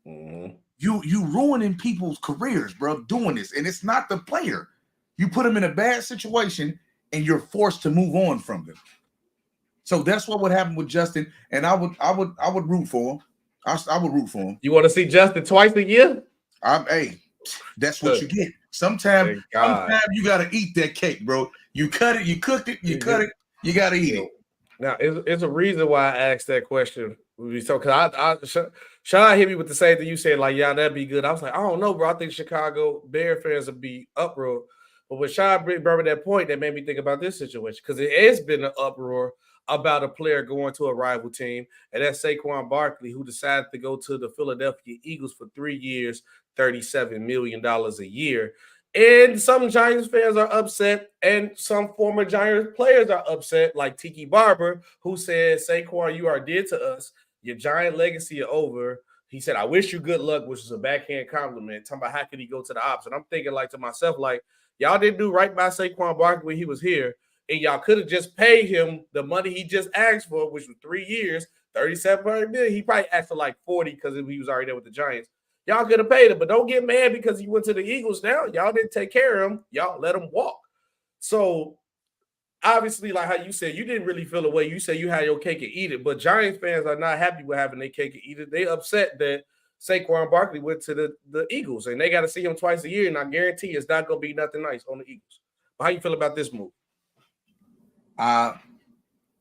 You ruining people's careers, bro, doing this. And it's not the player. You put him in a bad situation and you're forced to move on from them. So that's what would happen with Justin. And I would root for him. I would root for him. You want to see Justin twice a year? That's what you get. Sometimes you gotta eat that cake, bro. You cut it, you cooked it, you cut it, you gotta eat it. Now, it's a reason why I asked that question. So, because Sean hit me with the same thing you said, like, yeah, that'd be good. I was like, I don't know, bro. I think Chicago Bear fans would be uproar. But when Sean brought that point, that made me think about this situation because it has been an uproar about a player going to a rival team, and that's Saquon Barkley, who decided to go to the Philadelphia Eagles for 3 years, $37 million a year. And some Giants fans are upset, and some former Giants players are upset, like Tiki Barber, who said, Saquon, you are dead to us. Your Giant legacy is over. He said, I wish you good luck, which is a backhand compliment. Talking about how could he go to the ops. And I'm thinking like to myself, like, y'all didn't do right by Saquon Barkley when he was here. And y'all could have just paid him the money he just asked for, which was 3 years, $37 million. He probably asked for like 40 because he was already there with the Giants. Y'all could have paid him, but don't get mad because he went to the Eagles now. Y'all didn't take care of him. Y'all let him walk. So obviously, like how you said, you didn't really feel a way. You said you had your cake and eat it, but Giants fans are not happy with having their cake and eat it. They upset that Saquon Barkley went to the Eagles, and they got to see him twice a year, and I guarantee it's not going to be nothing nice on the Eagles. But how you feel about this move? I'm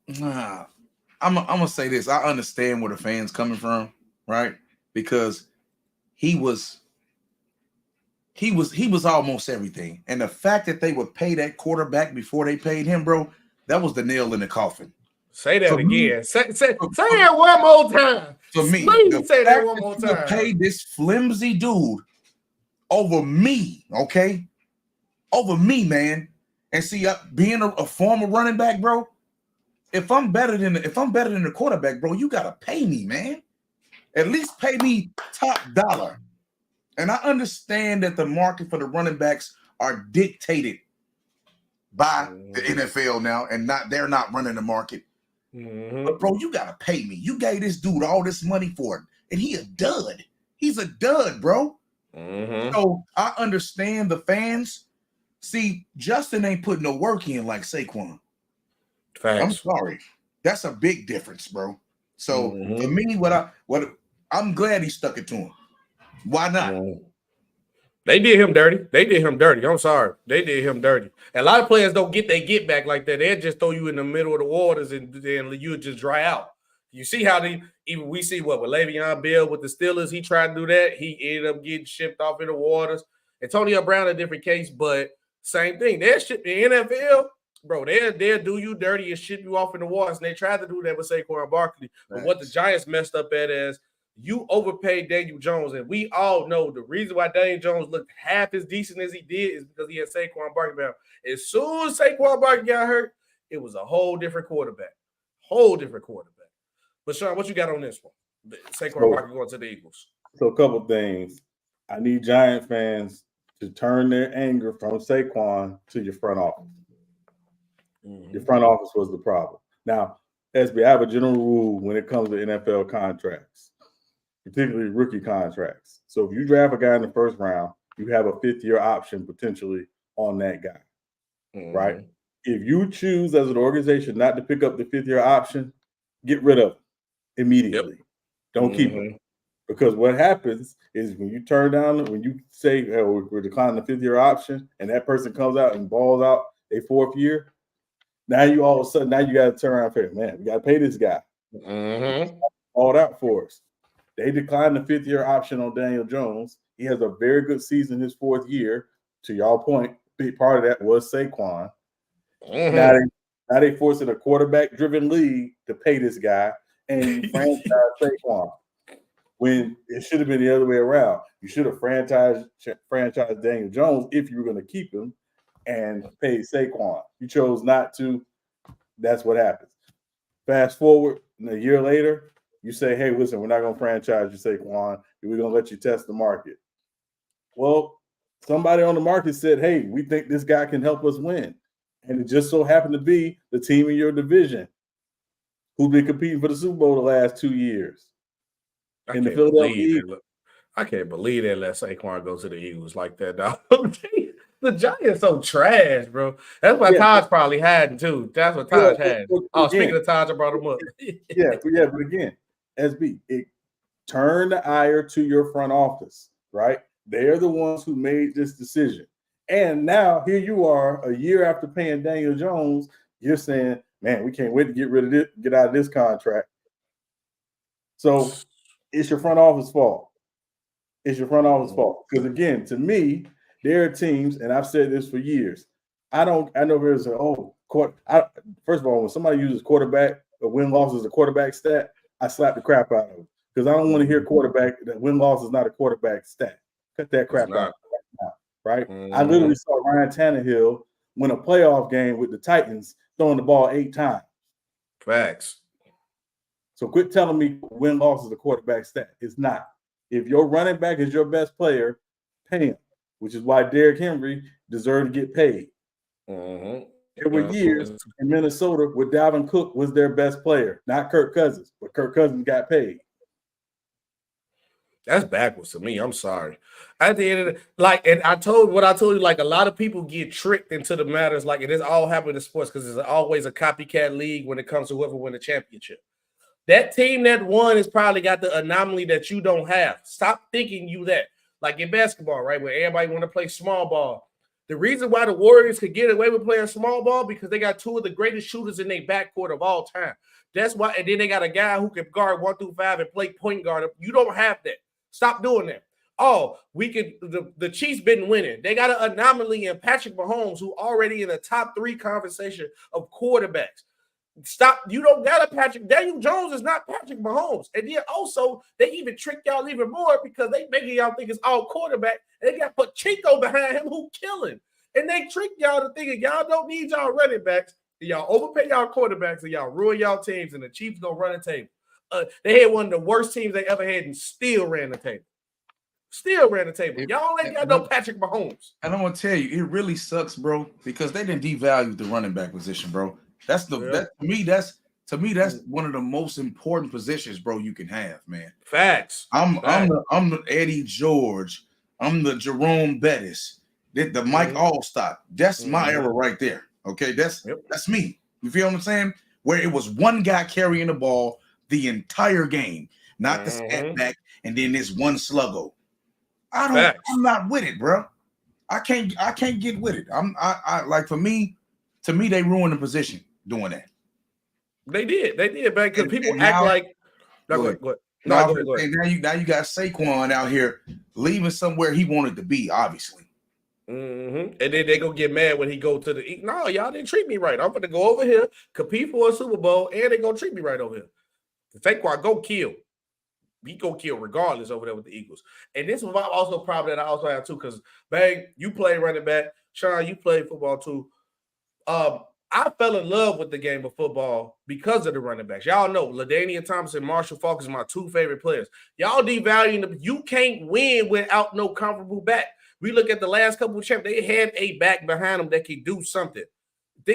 gonna say this. I understand where the fans coming from, right? Because he was almost everything, and the fact that they would pay that quarterback before they paid him, bro, that was the nail in the coffin. Say that again. Say that one more time. For me, say that one more time. Pay this flimsy dude over me, okay? Over me, man. And see, being a former running back, bro, if I'm better than the quarterback, bro, you gotta pay me, man. At least pay me top dollar. And I understand that the market for the running backs are dictated by the NFL now, and they're not running the market. But bro, you gotta pay me. You gave this dude all this money for it, and he a dud. He's a dud, bro. Mm-hmm. So I understand the fans. See, Justin ain't putting no work in like Saquon. Facts. I'm sorry. That's a big difference, bro. So for me, I'm glad he stuck it to him. Why not? They did him dirty. I'm sorry. They did him dirty. And a lot of players don't get their get back like that. They'll just throw you in the middle of the waters and then you just dry out. You see how we see what with Le'Veon Bell with the Steelers, he tried to do that. He ended up getting shipped off in the waters. Antonio Brown, a different case, but same thing. They'll ship the NFL, bro. They'll do you dirty and ship you off in the waters. And they tried to do that with Saquon Barkley. But what the Giants messed up at is you overpaid Daniel Jones, and we all know the reason why Daniel Jones looked half as decent as he did is because he had Saquon Barkley. As soon as Saquon Barkley got hurt, it was a whole different quarterback. But Sean, what you got on this one? Saquon Barkley going to the Eagles. So a couple things. I need Giant fans to turn their anger from Saquon to your front office. Your front office was the problem. Now, SB, I have a general rule when it comes to NFL contracts, particularly rookie contracts. So if you draft a guy in the first round, you have a fifth-year option potentially on that guy, right? If you choose as an organization not to pick up the fifth-year option, get rid of it immediately. Yep. Don't keep it. Because what happens is when you say, oh, we're declining the fifth-year option, and that person comes out and balls out a fourth year, now you all of a sudden, you got to turn around and say, man, we got to pay this guy. All out for us. They declined the fifth-year option on Daniel Jones. He has a very good season his fourth year. To y'all point, big part of that was Saquon. Now they forcing a quarterback-driven league to pay this guy, and you franchise Saquon. When it should have been the other way around. You should have franchised Daniel Jones if you were going to keep him and pay Saquon. You chose not to. That's what happens. Fast forward, a year later, you say, hey, listen, we're not going to franchise you, Saquon. We're going to let you test the market. Well, somebody on the market said, hey, we think this guy can help us win. And it just so happened to be the team in your division who's been competing for the Super Bowl the last 2 years. I can't believe they let Saquon go to the Eagles like that, dog. The Giants so trash, bro. That's why Taj probably hiding too. That's what Taj had. Speaking of Taj, I brought him up. But again, SB, it turned the ire to your front office, right? They're the ones who made this decision. And now here you are, a year after paying Daniel Jones, you're saying, man, we can't wait to get out of this contract. So it's your front office fault. Because again, to me, there are teams, and I've said this for years. I know there's first of all, when somebody uses quarterback or win-loss as a quarterback stat, I slap the crap out of them. Because I don't want to hear that win-loss is not a quarterback stat. Cut that crap out. Right? I literally saw Ryan Tannehill win a playoff game with the Titans throwing the ball 8 times. Facts. So quit telling me win-loss is a quarterback stat. It's not. If your running back is your best player, pay him, which is why Derrick Henry deserved to get paid. There were years in Minnesota where Dalvin Cook was their best player, not KirkCousins, but KirkCousins got paid. That's backwards to me. I'm sorry. At the end of I told you, like a lot of people get tricked into the matters, like it is all happening in sports because there's always a copycat league when it comes to whoever win the championship. That team that won has probably got the anomaly that you don't have. Stop thinking you that. Like in basketball, right, where everybody want to play small ball. The reason why the Warriors could get away with playing small ball because they got 2 of the greatest shooters in their backcourt of all time. That's why, and then they got a guy who can guard 1 through 5 and play point guard. You don't have that. Stop doing that. The Chiefs been winning. They got an anomaly in Patrick Mahomes, who already in the top 3 conversation of quarterbacks. Stop. You don't got a Patrick. Daniel Jones is not Patrick Mahomes. And then also, they even trick y'all even more because they making y'all think it's all quarterback. And they got Pacheco behind him who killing. And they trick y'all to thinking y'all don't need y'all running backs. And y'all overpay y'all quarterbacks and y'all ruin y'all teams. And the Chiefs gonna run the table. They had one of the worst teams they ever had and still ran the table. Y'all ain't got no Patrick Mahomes. And I'm gonna tell you, it really sucks, bro, because they didn't devalue the running back position, bro. To To me, that's one of the most important positions, bro, you can have, man. Facts. I'm the Eddie George. I'm the Jerome Bettis. The Mike Allstott. That's my era right there. Okay, that's me. You feel what I'm saying? Where it was one guy carrying the ball the entire game, not the scat back, and then this one sluggo. I'm not with it, bro. I can't get with it. I like to me, they ruined the position doing that. They did, man. Because people act like. Go ahead. Now you got Saquon out here leaving somewhere he wanted to be, obviously. And then they gonna get mad when he go to the. No, y'all didn't treat me right. I'm gonna go over here, compete for a Super Bowl, and they gonna treat me right over here. Saquon go kill. He go kill regardless over there with the Eagles. And this was also a problem that I also have too, because Bang, you play running back. Sean, you play football too. I fell in love with the game of football because of the running backs. Y'all know LaDainian Thompson, Marshall Faulk is my two favorite players. Y'all devaluing them. You can't win without no comparable back. We look at the last couple of champs, they had a back behind them that can do something.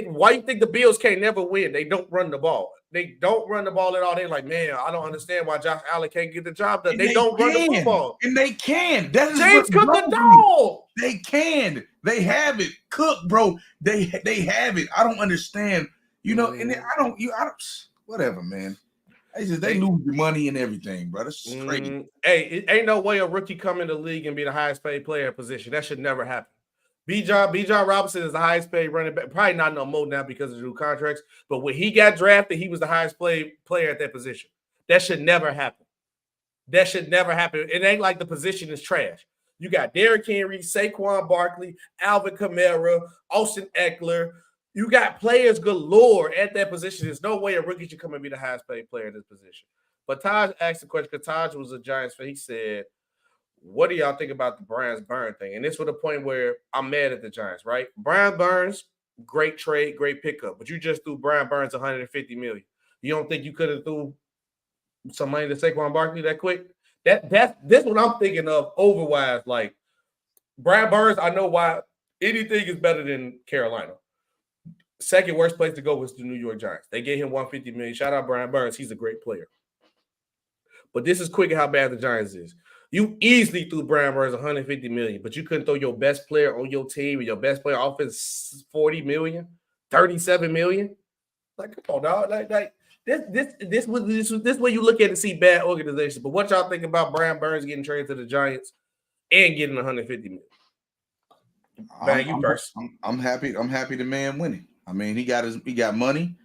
Why you think the Bills can't never win? They don't run the ball. They don't run the ball at all. They're like, man, I don't understand why Josh Allen can't get the job done. They don't run the football. And they can. That is James Cook the dog. They can. They have it. Cook, bro. They have it. I don't understand. You know, and I don't whatever, man. They lose your money and everything, bro. That's just crazy. Hey, it ain't no way a rookie come in the league and be the highest paid player position. That should never happen. Bijan Robinson is the highest paid running back. Probably not no more now because of the new contracts. But when he got drafted, he was the highest paid player at that position. That should never happen. That should never happen. It ain't like the position is trash. You got Derrick Henry, Saquon Barkley, Alvin Kamara, Austin Eckler. You got players galore at that position. There's no way a rookie should come and be the highest paid player in this position. But Taj asked the question because Taj was a Giants fan. He said, what do y'all think about the Brian Burns thing? And this was the point where I'm mad at the Giants, right? Brian Burns, great trade, great pickup. But you just threw Brian Burns $150 million. You don't think you could have threw some money to Saquon Barkley that quick? That's what I'm thinking of overwise. Like, Brian Burns, I know why anything is better than Carolina. Second worst place to go was the New York Giants. They gave him $150 million. Shout out Brian Burns. He's a great player. But this is quick how bad the Giants is. You easily threw Brian Burns $150 million, but you couldn't throw your best player on your team and your best player offense $40 million, $37 million. Like, come on, dog. Like this way you look at it and see bad organization. But what y'all think about Brian Burns getting traded to the Giants and getting $150 million? Bang, you first. I'm happy. I'm happy the man winning. I mean, he got money.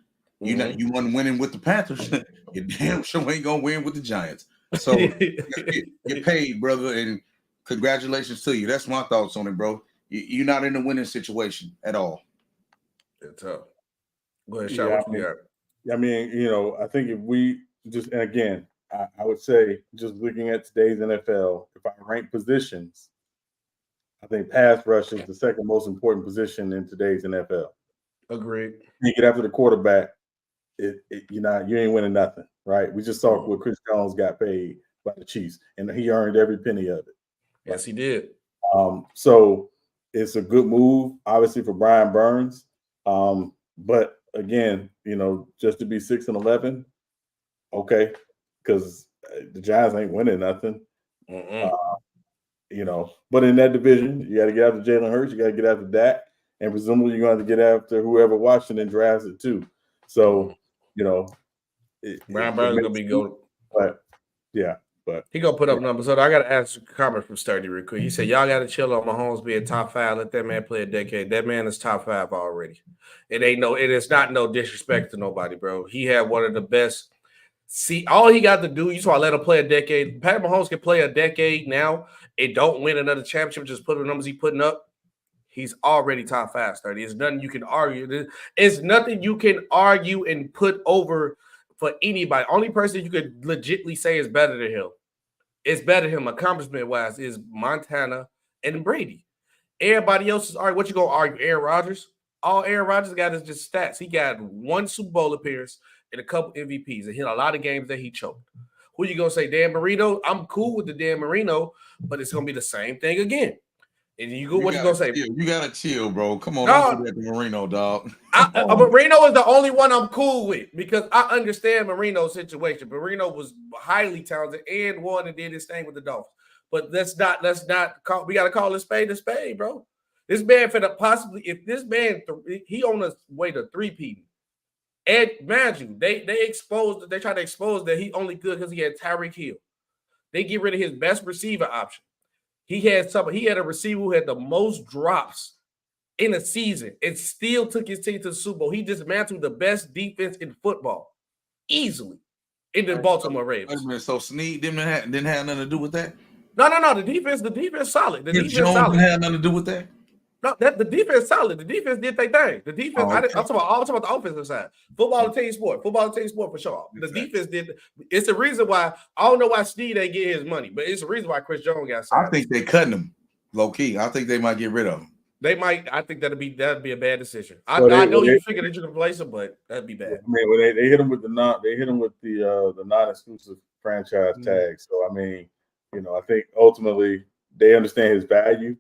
You know, you wasn't winning with the Panthers. You damn sure ain't gonna win with the Giants. So you're paid, brother, and congratulations to you. That's my thoughts on it, bro. You're not in a winning situation at all. It's tough. Go ahead, Sean. What you got? I mean, you know, I think if we just, and again, I would say just looking at today's NFL, if I rank positions, I think pass rush is the second most important position in today's NFL. Agreed. You get after the quarterback, you ain't winning nothing, right? We just saw what Chris Jones got paid by the Chiefs, and he earned every penny of it. Yes, he did. So it's a good move, obviously, for Brian Burns. But again, you know, just to be 6-11, okay, because the Giants ain't winning nothing. You know, but in that division, you got to get after Jalen Hurts, you got to get after Dak, and presumably you're going to get after whoever Washington drafts it too. So, you know, Brian Burns is gonna be good. But yeah, but he gonna put up numbers. So I got to ask a comment from Sturdy real quick. He said, y'all got to chill on Mahomes being top 5. Let that man play a decade. That man is top 5 already. It is not no disrespect to nobody, bro. He had one of the best. See, all he got to do, you saw let him play a decade. Pat Mahomes can play a decade now and don't win another championship, just put the numbers he putting up. He's already top 5, Sturdy. There's nothing you can argue. It's nothing you can argue and put over for anybody. Only person you could legitimately say is better than him. It's better than him accomplishment-wise is Montana and Brady. Everybody else is arguing. What you going to argue? Aaron Rodgers? All Aaron Rodgers got is just stats. He got 1 Super Bowl appearance and a couple MVPs and hit a lot of games that he choked. Who you going to say? Dan Marino? I'm cool with the Dan Marino, but it's going to be the same thing again. And you go, what you gonna say? You gotta chill, bro. Come on, No. don't do that to Marino, dog. Marino is the only one I'm cool with because I understand Marino's situation. Marino was highly talented and won and did his thing with the Dolphins. But let's not call. We got to call a spade, bro. This man finna possibly, if this man he on his way to 3-peat. And imagine they try to expose that he only good because he had Tyreek Hill. They get rid of his best receiver option. He had a receiver who had the most drops in a season and still took his team to the Super Bowl. He dismantled the best defense in football easily in the Baltimore Ravens. So Snead didn't have nothing to do with that? No. The defense solid. The defense Jones solid. Didn't have nothing to do with that? No, the defense solid. The defense did their thing. The defense. I'm talking about the offensive side. Football and team sport. Football and team sport for sure. The defense did. It's the reason why I don't know why Steve ain't get his money, but it's the reason why Chris Jones got signed. I think they cutting him low key. I think they might get rid of him. They might. I think that'd be a bad decision. I know you figured that you could replace him, but that'd be bad. I mean, when they hit him with the non-exclusive franchise tag. So I mean, I think ultimately they understand his value.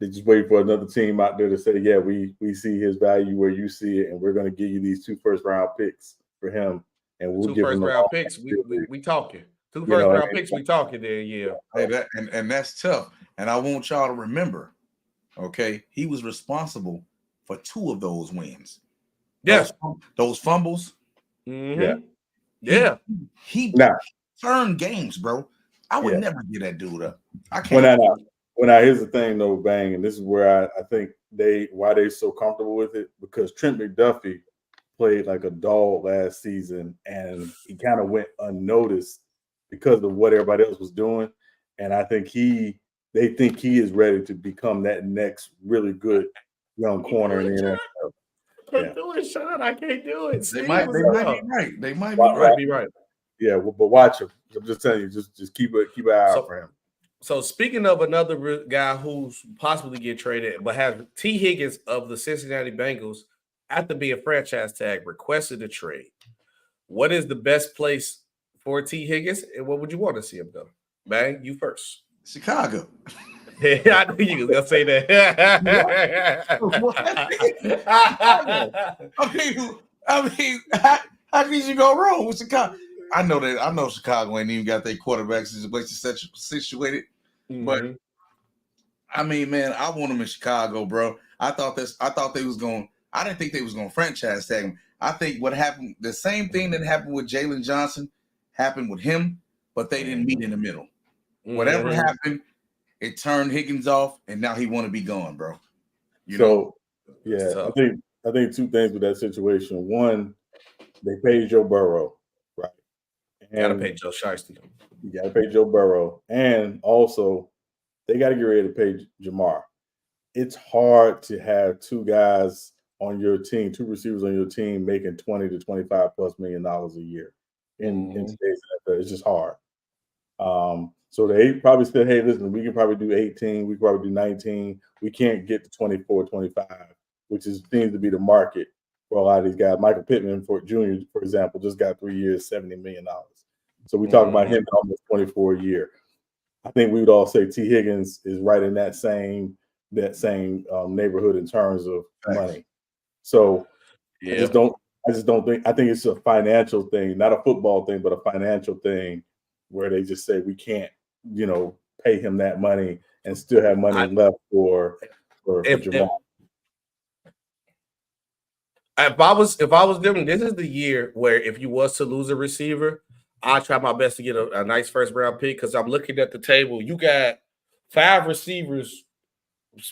They just wait for another team out there to say, yeah, we see his value where you see it, and we're going to give you these 2 first-round picks for him, and we'll give him 2 first-round picks. We talking 2 first-round picks. We talking there, yeah. Hey, and that's tough. And I want y'all to remember, okay, he was responsible for 2 of those wins. Yes, those fumbles. Mm-hmm. Yeah. He turned games, bro. I would never give that dude up. I can't. Here's the thing, though, Bang, and this is where I think why they're so comfortable with it, because Trent McDuffie played like a dog last season, and he kind of went unnoticed because of what everybody else was doing. And I think they think he is ready to become that next really good young corner in the NFL. Can't do it, Sean. I can't do it. They might be right. They might be right. Yeah, but watch him. I'm just telling you, just keep an eye out for him. So speaking of another guy who's possibly get traded, but have T. Higgins of the Cincinnati Bengals, after being franchise tag, requested a trade. What is the best place for T. Higgins, and what would you want to see him go? Bang, you first. Chicago. I knew you was gonna say that. I mean, how can you go wrong with Chicago? I know Chicago ain't even got their quarterback situated. Mm-hmm. But I mean, man, I want them in Chicago, bro. I didn't think they was gonna franchise tag him. I think what happened, the same thing that happened with Jalen Johnson happened with him, but they didn't meet in the middle. Mm-hmm. Whatever happened, it turned Higgins off, and now he want to be gone, bro. I think 2 things with that situation. One, they paid Joe Burrow, right? You gotta pay Joe Shiesty. You gotta pay Joe Burrow, and also they got to get ready to pay Jamar. It's hard to have 2 guys on your team, 2 receivers on your team, making $20 to $25+ million a year in today's NFL. It's just hard. So they probably said, hey, listen, we can probably do 18, we can probably do 19. We can't get to 24, 25, which seems to be the market for a lot of these guys. Michael Pittman, Jr., for example, just got 3 years, $70 million. So we talk about him almost 24 a year. I think we would all say T. Higgins is right in that same neighborhood in terms of money. So I just don't think. I think it's a financial thing, not a football thing, but a financial thing, where they just say we can't, pay him that money and still have money left for Jamal. If I was them, this is the year where if you was to lose a receiver, I try my best to get a nice first-round pick, because I'm looking at the table. You got 5 receivers,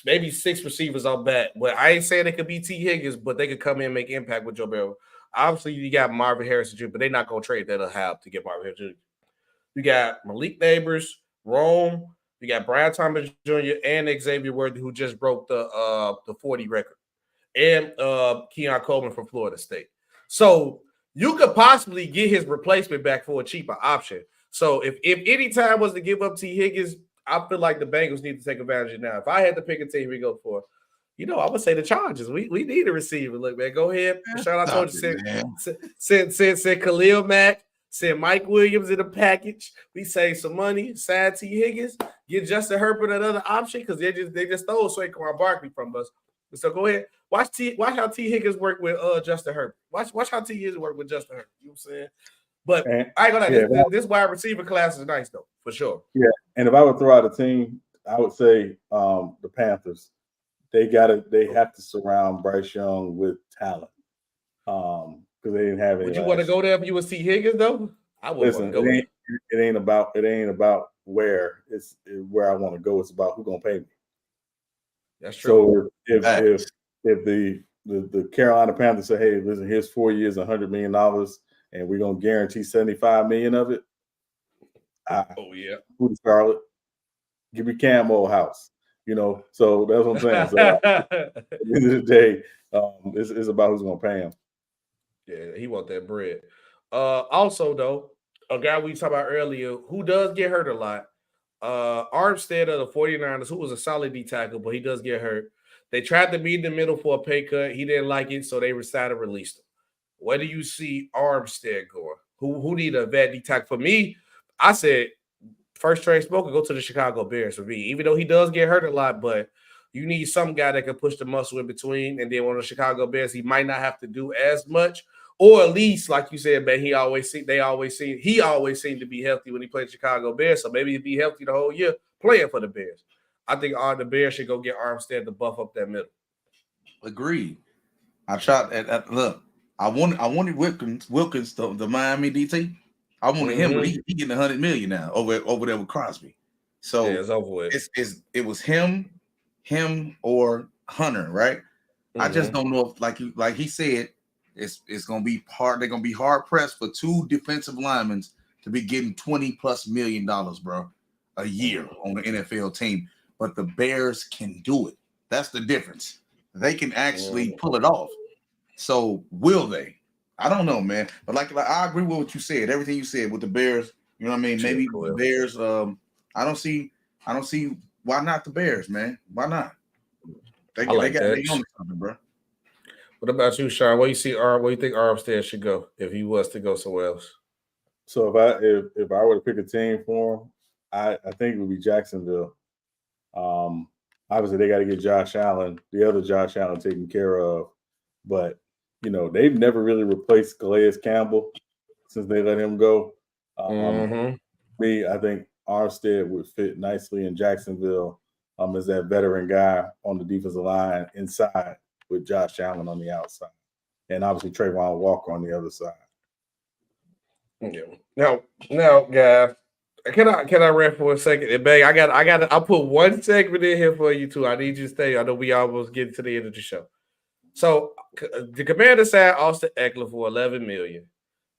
maybe 6 receivers on bat. But I ain't saying they could be T. Higgins, but they could come in and make impact with Joe Burrow. Obviously, you got Marvin Harrison Jr., but they're not going to trade that to get Marvin Harrison Jr. You got Malik Neighbors, Rome. You got Brian Thomas Jr. and Xavier Worthy, who just broke the 40 record, and Keon Coleman from Florida State. So you could possibly get his replacement back for a cheaper option. So if any time was to give up T. Higgins, I feel like the Bengals need to take advantage of it now. If I had to pick a team we go for, I would say the Chargers. We need a receiver. Look, man, go ahead. Shout out to send Khalil Mack, send Mike Williams in a package. We save some money. Sign T. Higgins. get Justin Herbert another option because they just stole Saquon Barkley from us. So go ahead, watch how T Higgins work with Justin Herbert. Watch how T Higgins work with Justin Herbert. You know what I'm saying? But I ain't gonna lie, this wide receiver class is nice though, for sure. Yeah, and if I would throw out a team, I would say the Panthers. They have to surround Bryce Young with talent. Because they didn't have any. Would you want to go there if you would see Higgins though? I would want to go. It ain't about where it's where I want to go. It's about who's gonna pay me. That's true. So if the Carolina Panthers say, hey, listen, here's 4 years, $100 million, and we're gonna guarantee $75 million of it. Who the Charlotte? Give me Cam House. You know, so that's what I'm saying. So at the end of the day, it's about who's gonna pay him. Yeah, he want that bread. Also, though, a guy we talked about earlier who does get hurt a lot, Armstead of the 49ers, who was a solid D tackle, but he does get hurt. They tried to meet in the middle for a pay cut. He didn't like it, so they decided to release him. Where do you see Armstead going? Who need a vet D tackle? For me, I said first trade spoken, go to the Chicago Bears for me. Even though he does get hurt a lot, but you need some guy that can push the muscle in between. And then on the Chicago Bears, he might not have to do as much, or at least, like you said, man, he always seemed to be healthy when he played Chicago Bears. So maybe he'd be healthy the whole year playing for the Bears. I think the Bears should go get Armstead to buff up that middle. Agreed. I tried at look. I wanted Wilkins, the Miami DT. I wanted him, but he getting $100 million now over there with Crosby. So yeah, it's over with. It was him or Hunter, right? I just don't know if like he said, it's gonna be hard. They're gonna be hard pressed for two defensive linemen to be getting $20+ million, bro, a year on the NFL team. But the Bears can do it. That's the difference. They can actually pull it off. So will they? I don't know, man. But like I agree with what you said. Everything you said with the Bears. You know what I mean? Maybe the Bears. I don't see why not the Bears, man. Why not? They got something, bro. What about you, Sean? Where you think Armstead should go if he was to go somewhere else? So if I were to pick a team for him, I think it would be Jacksonville. Obviously they got to get Josh Allen, the other Josh Allen, taken care of, but you know they've never really replaced Calais Campbell since they let him go. I think Armstead would fit nicely in Jacksonville as that veteran guy on the defensive line inside with Josh Allen on the outside, and obviously Trayvon Walker on the other side. Yeah. Now, guys, can I rant for a second? And Bang, I'll put one segment in here for you too. I need you to stay. I know we almost get to the end of the show. So the Commanders signed Austin Eckler for $11 million,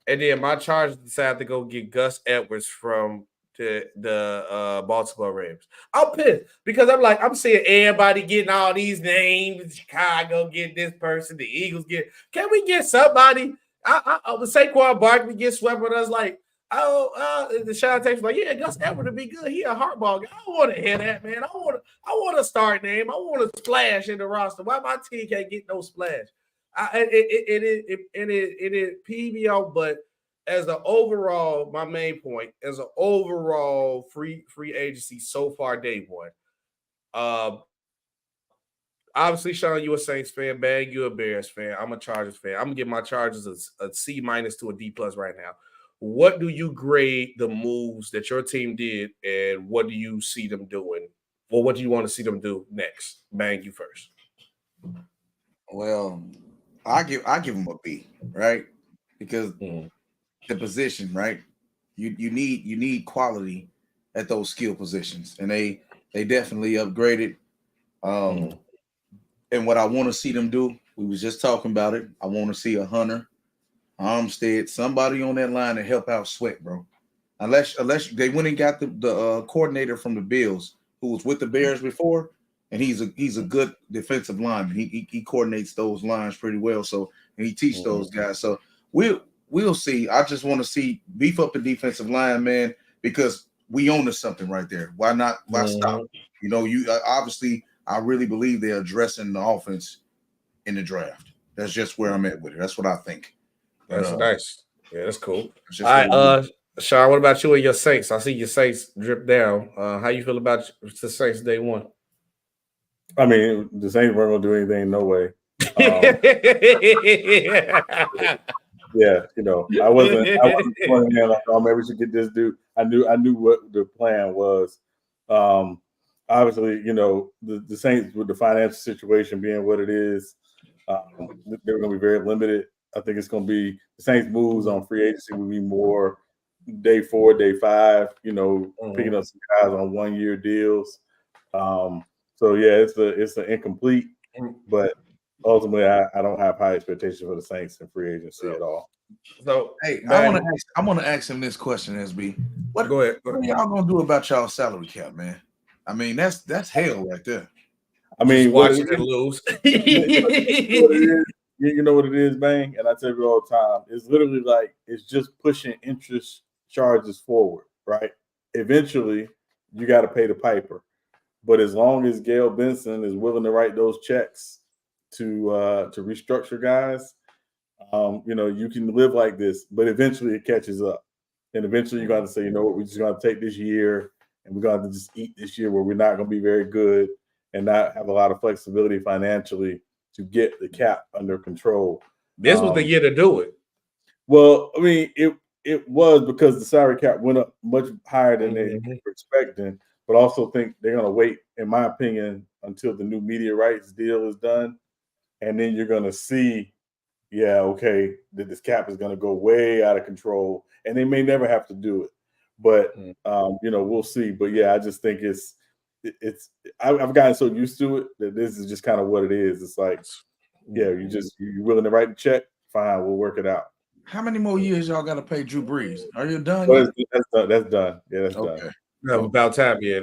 and then my Chargers decided to go get Gus Edwards from the Baltimore Ravens. I'm pissed because I'm seeing everybody getting all these names. Chicago get this person, the Eagles get. Can we get somebody? I would say Saquon Barkley get swept with us like, the Sean Tate's like, yeah, Gus Edwards would be good. He a hardball guy. I don't want to hear that, man. I want a start name. I want a splash in the roster. Why my team can't get no splash? It peed me off, but as an overall, my main point, as an overall free agency so far, day one. Obviously, Sean, you a Saints fan. Bang, you a Bears fan. I'm a Chargers fan. I'm gonna give my Chargers a C- to a D+ right now. What do you grade the moves that your team did, and what do you see them doing, or what do you want to see them do next? Bang, you first. Well, I give them a B, right? Because the position, right? You need quality at those skill positions, and they definitely upgraded. And what I want to see them do, we was just talking about it. I want to see a Hunter, Armstead, somebody on that line to help out Sweat, bro. Unless they went and got the coordinator from the Bills who was with the Bears before, and he's a good defensive lineman. He coordinates those lines pretty well, so and he teaches those guys. So we'll see. I just want to see beef up the defensive line, man, because we own something right there. Why not? Why stop? You know, you obviously. I really believe they're addressing the offense in the draft. That's just where I'm at with it. That's what I think. That's nice. Yeah, that's cool. All right, Sean, what about you and your Saints? I see your Saints drip down. How you feel about the Saints day one? I mean, the Saints weren't gonna do anything, no way. Yeah, I wasn't going in there like, oh, maybe we should get this dude. I knew what the plan was. Obviously, the Saints with the financial situation being what it is, they're going to be very limited. I think it's going to be the Saints' moves on free agency will be more day 4, day 5. Picking up some guys on 1-year deals. So yeah, it's an incomplete, but ultimately, I don't have high expectations for the Saints in free agency at all. So, hey, I want to ask him this question, SB. What are y'all gonna do about y'all salary cap, man? I mean, that's hell right there. I mean, watching it lose. You know what it is, Bang, and I tell you all the time. It's literally like it's just pushing interest charges forward, right? Eventually, you got to pay the piper, but as long as Gail Benson is willing to write those checks to restructure guys, you can live like this, but eventually it catches up. And eventually you got to say, you know what, we're just going to take this year and we're going to just eat this year where we're not going to be very good and not have a lot of flexibility financially to get the cap under control. This was the year to do it. Well, I mean, it was because the salary cap went up much higher than they were expecting, but also think they're going to wait, in my opinion, until the new media rights deal is done. And then you're going to see, yeah, okay, that this cap is going to go way out of control, and they may never have to do it. But, we'll see. But, yeah, I just think I've gotten so used to it that this is just kind of what it is. It's like, yeah, you're willing to write the check? Fine, we'll work it out. How many more years y'all got to pay Drew Brees? Are you done? Well, that's done. Yeah, that's done. No, about time, yeah.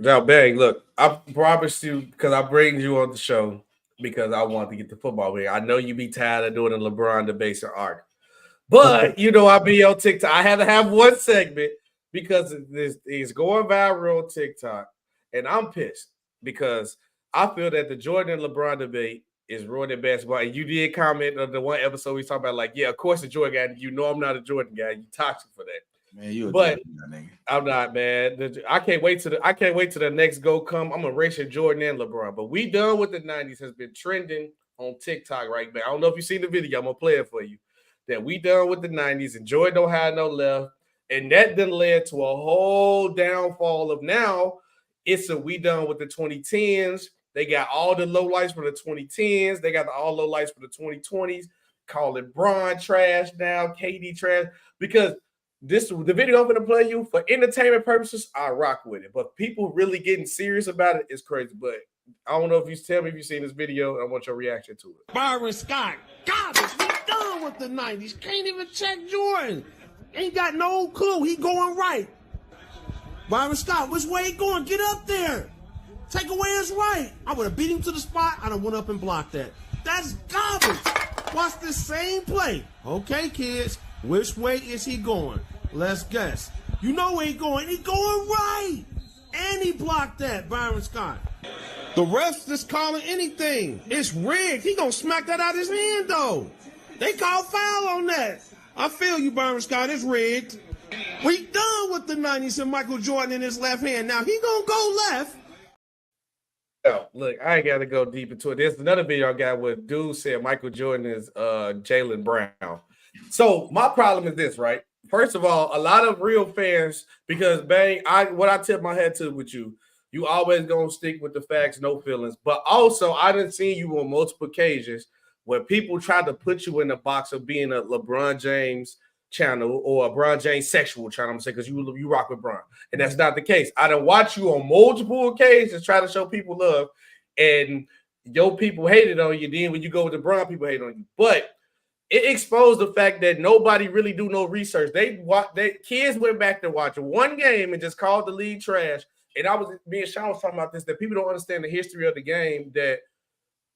Now, Bang, look, I promised you, because I bring you on the show because I want to get the football here. I know you be tired of doing the LeBron debates and arc. But, I be on TikTok. I had to have one segment because it's going viral on TikTok. And I'm pissed because I feel that the Jordan and LeBron debate is ruining basketball. And you did comment on the one episode we talked about, like, yeah, of course the Jordan guy. You know I'm not a Jordan guy. You toxic for that. Man, you but I'm not, man. I can't wait till the next go come. I'm erasing Jordan and LeBron. But we done with the 90s has been trending on TikTok right now. I don't know if you've seen the video. I'm gonna play it for you. That we done with the 90s and Jordan don't have no left. And that then led to a whole downfall of now. It's we done with the 2010s. They got all the low lights for the 2010s. They got all low lights for the 2020s. Call it Bron trash now, KD trash. Because the video I'm going to play you for entertainment purposes, I rock with it. But people really getting serious about it is crazy. But I don't know if you tell me if you've seen this video. I want your reaction to it. Byron Scott, God, we done with the 90s. Can't even check Jordan. Ain't got no clue. He going right. Byron Scott, which way he going? Get up there. Take away his right. I would have beat him to the spot. I done went up and blocked that. That's garbage. Watch this same play. Okay, kids, which way is he going? Let's guess. You know where he going. He going right. And he blocked that, Byron Scott. The refs just calling anything. It's rigged. He gonna smack that out his hand, though. They call foul on that. I feel you, Byron Scott. It's rigged. We done with the 90s and Michael Jordan in his left hand. Now he gonna go left. Oh, look, I ain't got to go deep into it. There's another video I got where dude said Michael Jordan is Jaylen Brown. So my problem is this, right? First of all, a lot of real fans, because Bang, what I tip my head to with you always gonna stick with the facts, no feelings. But also, I done seen you on multiple occasions where people try to put you in the box of being a LeBron James channel or a LeBron James sexual channel. I'm saying because you rock with Bron, and that's not the case. I done watch you on multiple occasions try to show people love, and your people hated on you. Then when you go with the Bron, people hate on you, but it exposed the fact that nobody really do no research. Kids went back to watch one game and just called the league trash. And me and Sean was talking about this, that people don't understand the history of the game, that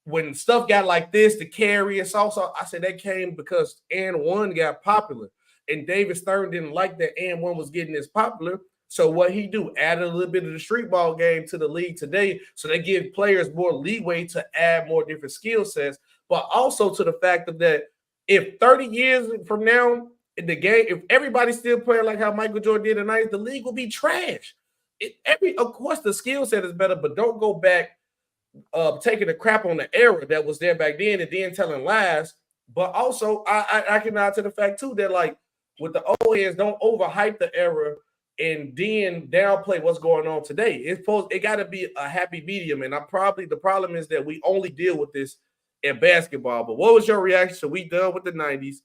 when stuff got like this, the carry and salsa, I said that came because and one got popular. And David Stern didn't like that and one was getting this popular. So what he do? Added a little bit of the street ball game to the league today. So they give players more leeway to add more different skill sets, but also to the fact of that if 30 years from now, in the game, if everybody's still playing like how Michael Jordan did tonight, the league will be trash. Of course, the skill set is better, but don't go back taking a crap on the era that was there back then and then telling lies. But also, I can nod to the fact too that like with the old heads, don't overhype the era and then downplay what's going on today. It got to be a happy medium, and the problem is that we only deal with this in basketball. But what was your reaction? So we done with the 90s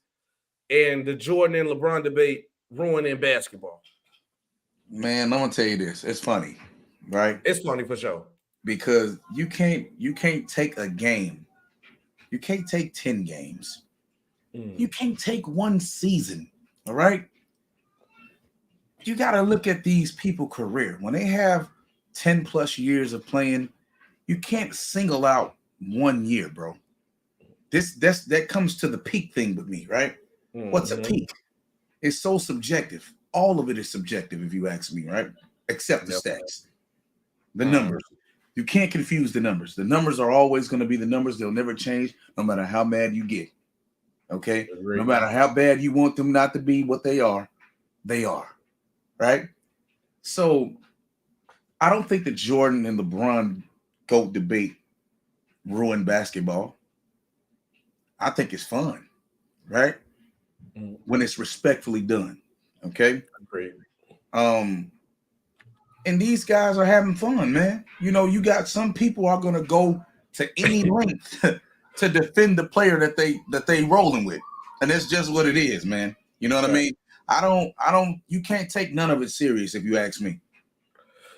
and the Jordan and LeBron debate ruining basketball? Man, I'm gonna tell you this. It's funny, right? It's funny for sure. Because you can't take a game. You can't take 10 games. You can't take one season. All right. You got to look at these people's career. When they have 10 plus years of playing, you can't single out 1 year, bro. That comes to the peak thing with me, right? What's a peak? It's so subjective. All of it is subjective, if you ask me, right? Except the stats, the numbers. You can't confuse the numbers. The numbers are always going to be the numbers. They'll never change, no matter how mad you get. Okay? Agreed. No matter how bad you want them not to be what they are, right? So I don't think the Jordan and LeBron GOAT debate ruined basketball. I think it's fun, right? When it's respectfully done. Okay? Agreed. And these guys are having fun, man. You know, you got some people are gonna go to any length to defend the player that they rolling with, and that's just what it is, man. You know what I mean? I don't. You can't take none of it serious if you ask me.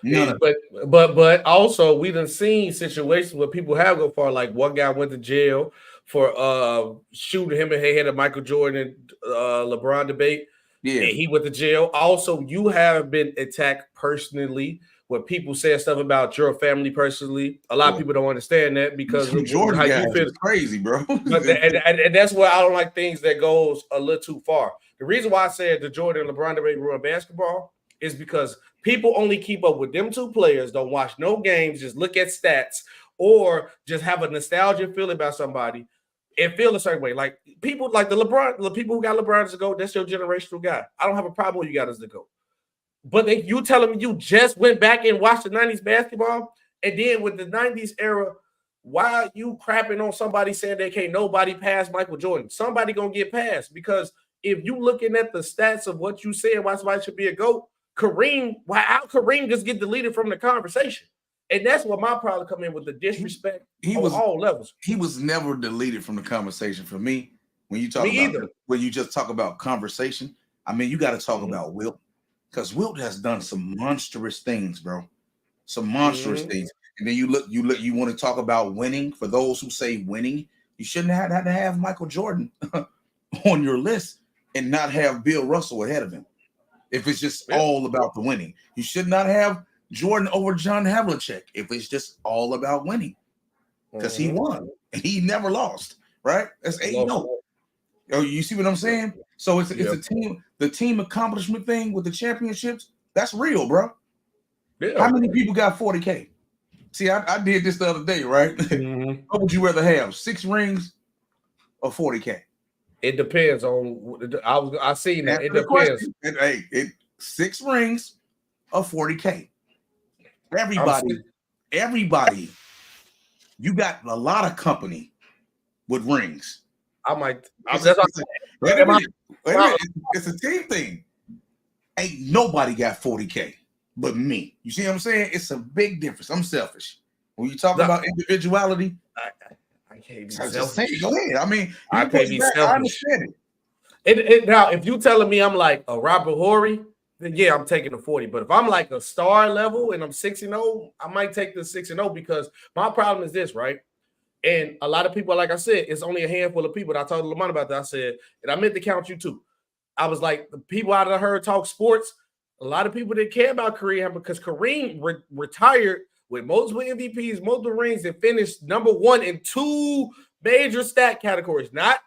But also we done seen situations where people have gone far. Like one guy went to jail for shooting him in the head of Michael Jordan and LeBron debate. Yeah, and he went to jail. Also, you have been attacked personally where people say stuff about your family personally. A lot of people don't understand that because of Jordan how you feel. Crazy, bro. and that's why I don't like things that goes a little too far. The reason why I said the Jordan and LeBron debate ruin basketball is because people only keep up with them two players, don't watch no games, just look at stats, or just have a nostalgia feeling about somebody and feel a certain way. Like people like the people who got LeBron as a GOAT, that's your generational guy. I don't have a problem with you got as the GOAT. But if you telling me you just went back and watched the 90s basketball, and then with the 90s era, why are you crapping on somebody saying they can't nobody pass Michael Jordan? Somebody gonna get passed, because if you looking at the stats of what you said, why somebody should be a GOAT, how Kareem just get deleted from the conversation? And that's what my problem come in with, the disrespect on all levels. He was never deleted from the conversation for me. When you just talk about conversation, I mean, you got to talk about Wilt, because Wilt has done some monstrous things, bro. Some monstrous things. And then you want to talk about winning. For those who say winning, you shouldn't have had to have Michael Jordan on your list and not have Bill Russell ahead of him. If it's just all about the winning, you should not have Jordan over John Havlicek if it's just all about winning, because he won and he never lost, right? That's 8-0. Oh, you see what I'm saying? So it's a team, the team accomplishment thing with the championships. That's real, bro. Yeah. How many people got 40K? See, I did this the other day, right? What would you rather have, 6 rings or 40K? It depends on. I seen that. It depends. Hey, 6 rings or 40K. Everybody, you got a lot of company with rings. It's a team thing. Ain't nobody got 40K but me. You see what I'm saying? It's a big difference. I'm selfish. When you talk about individuality, I can't be selfish. Go ahead. I mean, I can't be selfish. I understand it. Now, if you telling me I'm like a Robert Horry, then yeah, I'm taking the 40. But if I'm like a star level and I'm 6-0, I might take the 6-0, because my problem is this, right? And a lot of people, like I said, it's only a handful of people. And I told Lamont about that. I said, and I meant to count you too. I was like, the people I heard talk sports, a lot of people didn't care about Kareem, because Kareem retired with multiple MVPs, multiple rings, and finished number 1 in 2 major stat categories. Not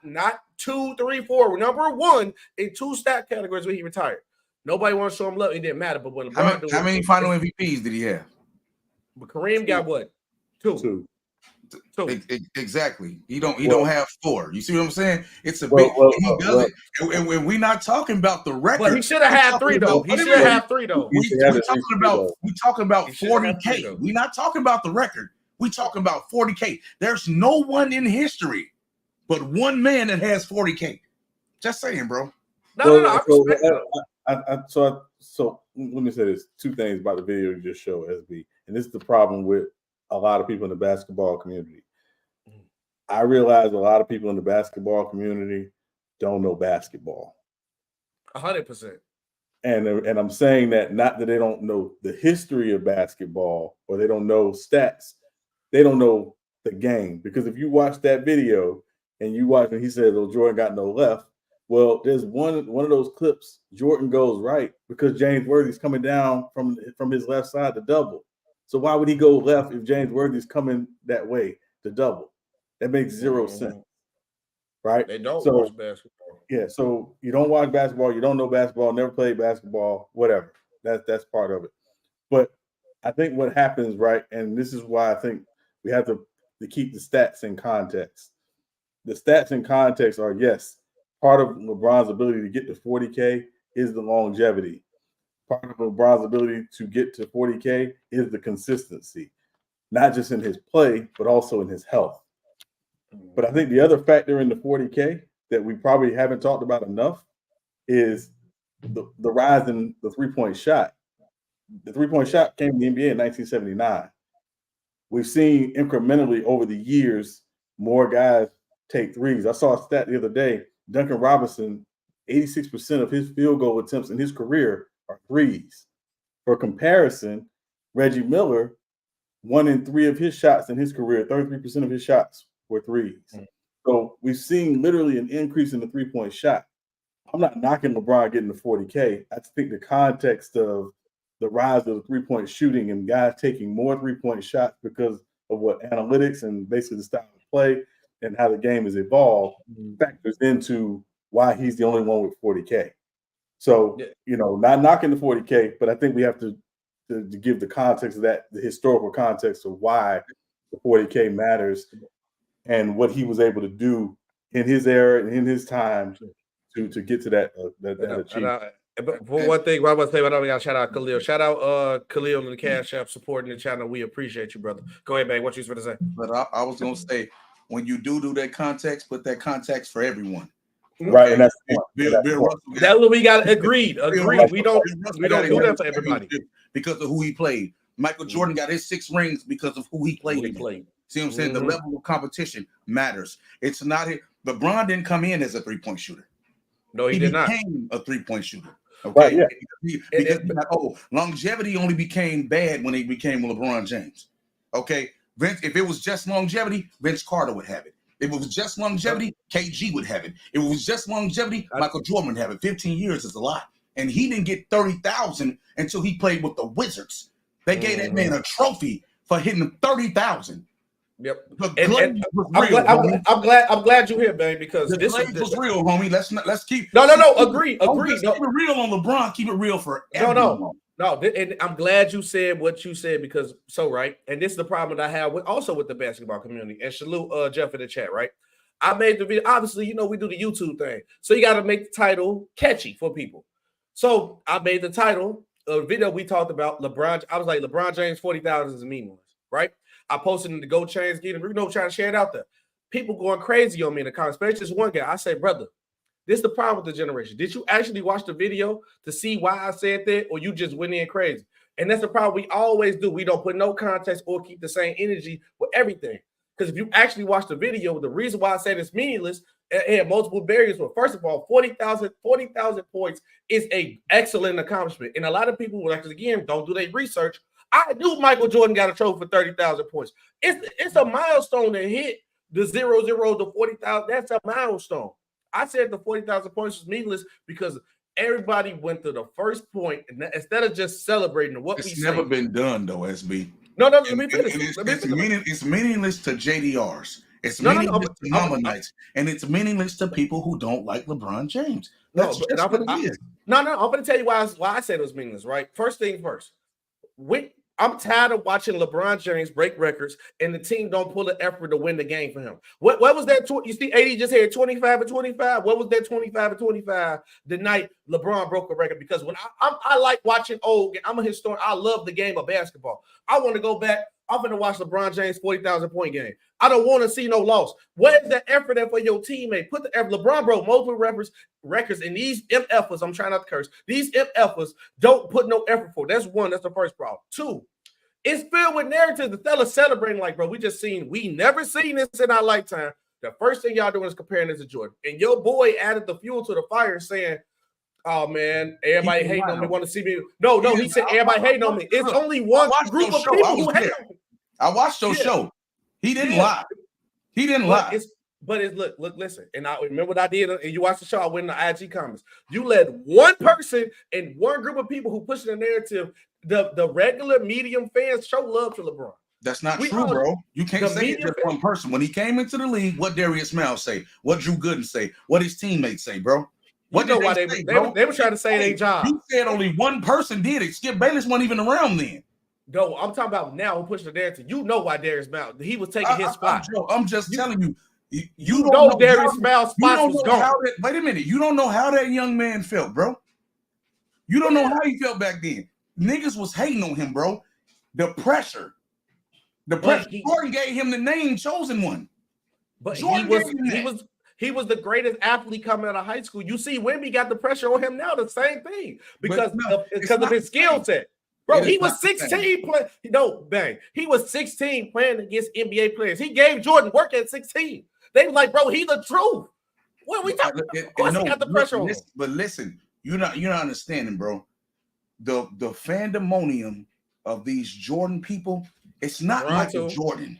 2, 3, 4. Number 1 in 2 stat categories when he retired. Nobody wants to show him love. It didn't matter. But when how many final MVPs did he have? But Kareem got what? 2. Exactly. He don't have 4. You see what I'm saying? It's a big. He does it, and we're not talking about the record. But he should have had 3 though. He should have had 3 though. We talking about 40K. We're not talking about the record. We talking about 40K. There's no one in history but one man that has 40K. Just saying, bro. No. So let me say this: 2 things about the video you just showed, SB, and this is the problem with a lot of people in the basketball community. I realize a lot of people in the basketball community don't know basketball. 100%. And I'm saying that not that they don't know the history of basketball or they don't know stats, they don't know the game. Because if you watch that video and you watch and he says, "Oh, Jordan got no left," well, there's one of those clips. Jordan goes right because James Worthy's coming down from his left side to double. So why would he go left if James Worthy's coming that way to double? That makes 0 sense, right? They don't watch basketball. Yeah, so you don't watch basketball, you don't know basketball, never played basketball, whatever. That's part of it. But I think what happens, right, and this is why I think we have to keep the stats in context. The stats in context are, yes, part of LeBron's ability to get to 40K is the longevity. Part of LeBron's ability to get to 40K is the consistency, not just in his play, but also in his health. But I think the other factor in the 40K that we probably haven't talked about enough is the rise in the three-point shot. The three-point shot came in the NBA in 1979. We've seen incrementally over the years more guys take threes. I saw a stat the other day. Duncan Robinson, 86% of his field goal attempts in his career are threes. For comparison, Reggie Miller, 1 in 3 of his shots in his career, 33% of his shots were threes. So we've seen literally an increase in the three-point shot. I'm not knocking LeBron getting to 40K. I think the context of the rise of the three-point shooting and guys taking more three-point shots because of what analytics and basically the style of play and how the game has evolved factors into why he's the only one with 40K. So, not knocking the 40K, but I think we have to give the context of that, the historical context of why the 40K matters and what he was able to do in his era and in his time to get to that achievement. But for one thing, I want to say, we got to shout out Khalil. Shout out Khalil and the Cash App supporting the channel. We appreciate you, brother. Go ahead, man. What you was going to say? But I was going to say, when you do that context, put that context for everyone. Right, and that's what we got. Agreed. We don't do that for everybody because of who he played. Michael Jordan got his 6 rings because of who he played. See what I'm saying? The level of competition matters. It's not it. LeBron didn't come in as a 3-point shooter. No, he did not. He became a 3-point shooter. Okay, right, yeah. Because longevity only became bad when he became LeBron James. Okay, Vince. If it was just longevity, Vince Carter would have it. If it was just longevity, KG would have it. If it was just longevity, Michael Jordan would have it. 15 years is a lot. And he didn't get 30,000 until he played with the Wizards. They gave that man a trophy for hitting 30,000. Yep. I'm glad you're here, man, because this was real, homie. Let's keep Agree. Keep it real on LeBron. Keep it real for everyone. No, and I'm glad you said what you said because right. And this is the problem that I have with the basketball community. And salute Jeff in the chat, right? I made the video. Obviously, we do the YouTube thing. So you got to make the title catchy for people. So I made the title of the video we talked about LeBron. I was like, LeBron James 40,000 is meaningless, right? I posted in the Go Chains, trying to share it out there. People going crazy on me in the comments, especially this one guy. I say, brother, this is the problem with the generation. Did you actually watch the video to see why I said that, or you just went in crazy? And that's the problem we always do. We don't put no context or keep the same energy with everything. Because if you actually watch the video, the reason why I said it's meaningless, it had multiple barriers. Well, first of all, 40,000 points is an excellent accomplishment. And a lot of people, again, don't do their research. I knew Michael Jordan got a trophy for 30,000 points. It's a milestone to hit the 0 to 40,000. That's a milestone. I said the 40,000 points was meaningless because everybody went to the first point and instead of just celebrating what it's never been done though, SB. No, let me finish. It's meaningless to JDRs. It's meaningless to Mama Nights, and it's meaningless to people who don't like LeBron James. I'm going to tell you why I said it was meaningless. Right, first thing first. I'm tired of watching LeBron James break records and the team don't pull the effort to win the game for him. What was that? You see, AD just had 25 and 25. What was that 25 and 25 the night LeBron broke a record? Because when I like watching old, I'm a historian. I love the game of basketball. I want to go back. I'm going to watch LeBron James 40,000 point game. I don't want to see no loss. What is the effort there for your teammate? Put the effort. LeBron broke multiple records, and these MFers, I'm trying not to curse, these MFers don't put no effort for. That's one. That's the first problem. Two, it's filled with narratives. The fellas celebrating like, bro, we never seen this in our lifetime. The first thing y'all doing is comparing this to Jordan. And your boy added the fuel to the fire saying, oh, man, everybody hating on me, want to see me. No, he said everybody hating on me. It's only one group of people who hate on me. I watched your show. He didn't lie. He didn't lie. Look, listen. And I remember what I did. And you watched the show. I went in the IG comments. You let one person and one group of people who push the narrative, the regular medium fans show love to LeBron. That's not true, bro. You can't say it just one person. When he came into the league, what Darius Miles say? What Drew Gooden say? What his teammates say, bro? What you know why they were trying to say their job. You said only one person did it. Skip Bayless wasn't even around then. No, I'm talking about now who pushed the narrative. You know why Darius Miles, he was taking his spot. I'm just telling you. You don't know Darius Miles' spot was gone. Wait a minute. You don't know how that young man felt, bro. You don't know how he felt back then. Niggas was hating on him, bro. The pressure. Jordan gave him the name Chosen One. But he was the greatest athlete coming out of high school. You see, Wemby got the pressure on him now, the same thing. Because of his skill set. Bro, he was 16 playing. No, bang. He was 16 playing against NBA players. He gave Jordan work at 16. They were like, bro, he's the truth. What are we talking about? Of course, he got the pressure on him. But listen, you're not understanding, bro. The fandemonium of these Jordan people, it's not Michael Jordan.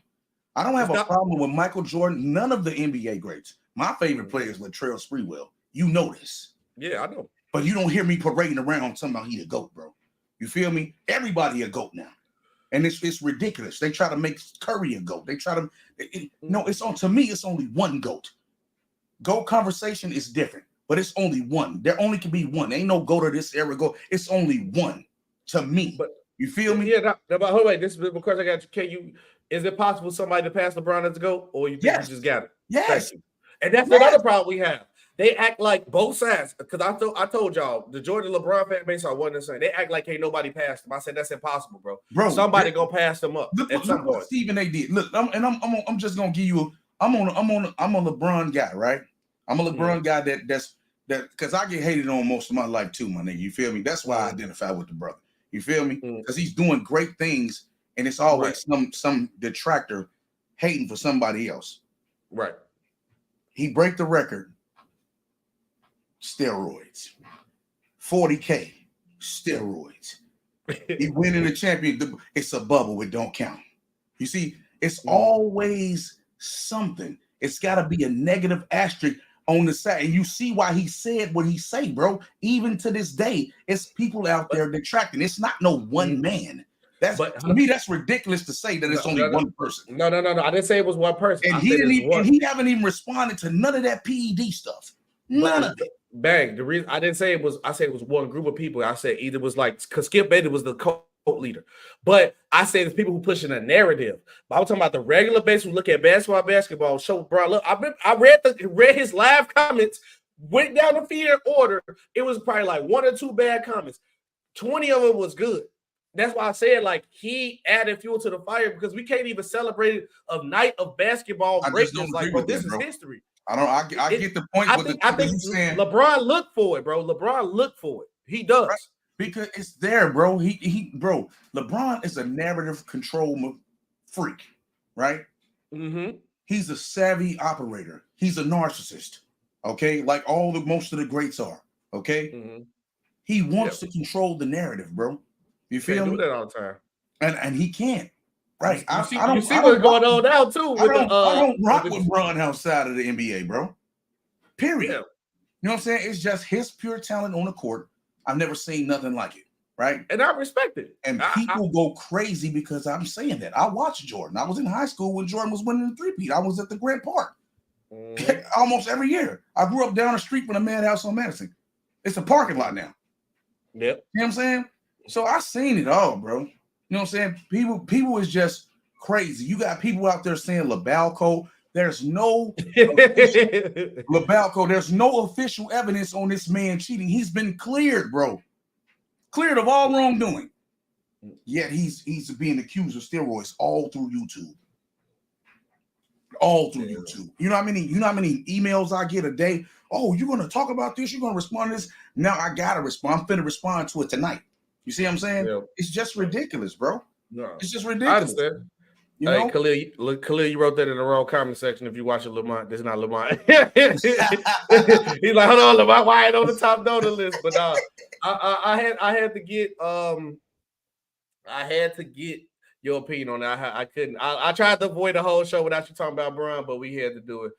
I don't have a problem with Michael Jordan. None of the NBA greats. My favorite player is Latrell Sprewell. You know this. Yeah, I know. But you don't hear me parading around talking about he a GOAT, bro. You feel me? Everybody a GOAT now. And it's ridiculous. They try to make Curry a GOAT. They try to to me, it's only one GOAT. GOAT conversation is different, but it's only one. There only can be one. Ain't no GOAT of this era GOAT. It's only one to me. But you feel me? Yeah, but hold on. This is because I got you. Is it possible somebody to pass LeBron as a GOAT, or you think you just got it? Yes. And that's another problem we have. They act like both sides, because I told y'all the Jordan LeBron fan base are one and the same. They act like ain't nobody passed them. I said that's impossible, bro. Somebody gonna pass them up at some point. Steven, they did. Look, I'm just gonna give you. I'm a LeBron guy, right? I'm a LeBron guy that because I get hated on most of my life too, my nigga. You feel me? That's why I identify with the brother. You feel me? Because he's doing great things, and it's always some detractor hating for somebody else. Right. He break the record. Steroids, 40K, steroids. He winning the champion. It's a bubble. It don't count. You see, it's always something. It's got to be a negative asterisk on the side. And you see why he said what he say, bro. Even to this day, it's people out there detracting. It's not no one man. To me, that's ridiculous to say that it's only one person. No. I didn't say it was one person. And he haven't even responded to none of that PED stuff. None of it. Bang. The reason I didn't say it was, I said it was one group of people. I said either was like, because Skip Bayless was the cult leader, but I say there's people who pushing a narrative. But I'm talking about the regular basis who look at basketball. Show, bro. Look, I read his live comments, went down the feed in order. It was probably like one or two bad comments. 20 of them was good. That's why I said like he added fuel to the fire, because we can't even celebrate a night of basketball greatness. Like, bro, this is history. I get the point. I think LeBron looked for it, bro. LeBron looked for it. He does. Right? Because it's there, bro. Bro, LeBron is a narrative control freak, right? Mm-hmm. He's a savvy operator. He's a narcissist, okay? Like most of the greats are, okay? Mm-hmm. He wants to control the narrative, bro. You feel me? Do that all the time, and he can't. Right. You see what's going on now, too. I don't rock with Bron outside of the NBA, bro. Period. Yeah. You know what I'm saying? It's just his pure talent on the court. I've never seen nothing like it. Right. And I respect it. And people go crazy because I'm saying that. I watched Jordan. I was in high school when Jordan was winning the three-peat. I was at the Grant Park almost every year. I grew up down the street from a madhouse on Madison. It's a parking lot now. Yep. You know what I'm saying? So I seen it all, bro. You know what I'm saying? People is just crazy. You got people out there saying Labalco. There's no Labalco. There's no official evidence on this man cheating. He's been cleared, bro. Cleared of all wrongdoing. Yet he's being accused of steroids all through YouTube. All through YouTube. You know how many emails I get a day? Oh, you're gonna talk about this, you're gonna respond to this. Now I gotta respond. I'm finna respond to it tonight. You see what I'm saying? Yeah. It's just ridiculous, bro. No, it's just ridiculous. I understand. You know? Khalil, you wrote that in the wrong comment section. If you watch it, Lamont, this is not Lamont. He's like, hold on, Lamont, why ain't on the top donor list? But I had to get your opinion on that. I couldn't. I tried to avoid the whole show without you talking about Brian, but we had to do it.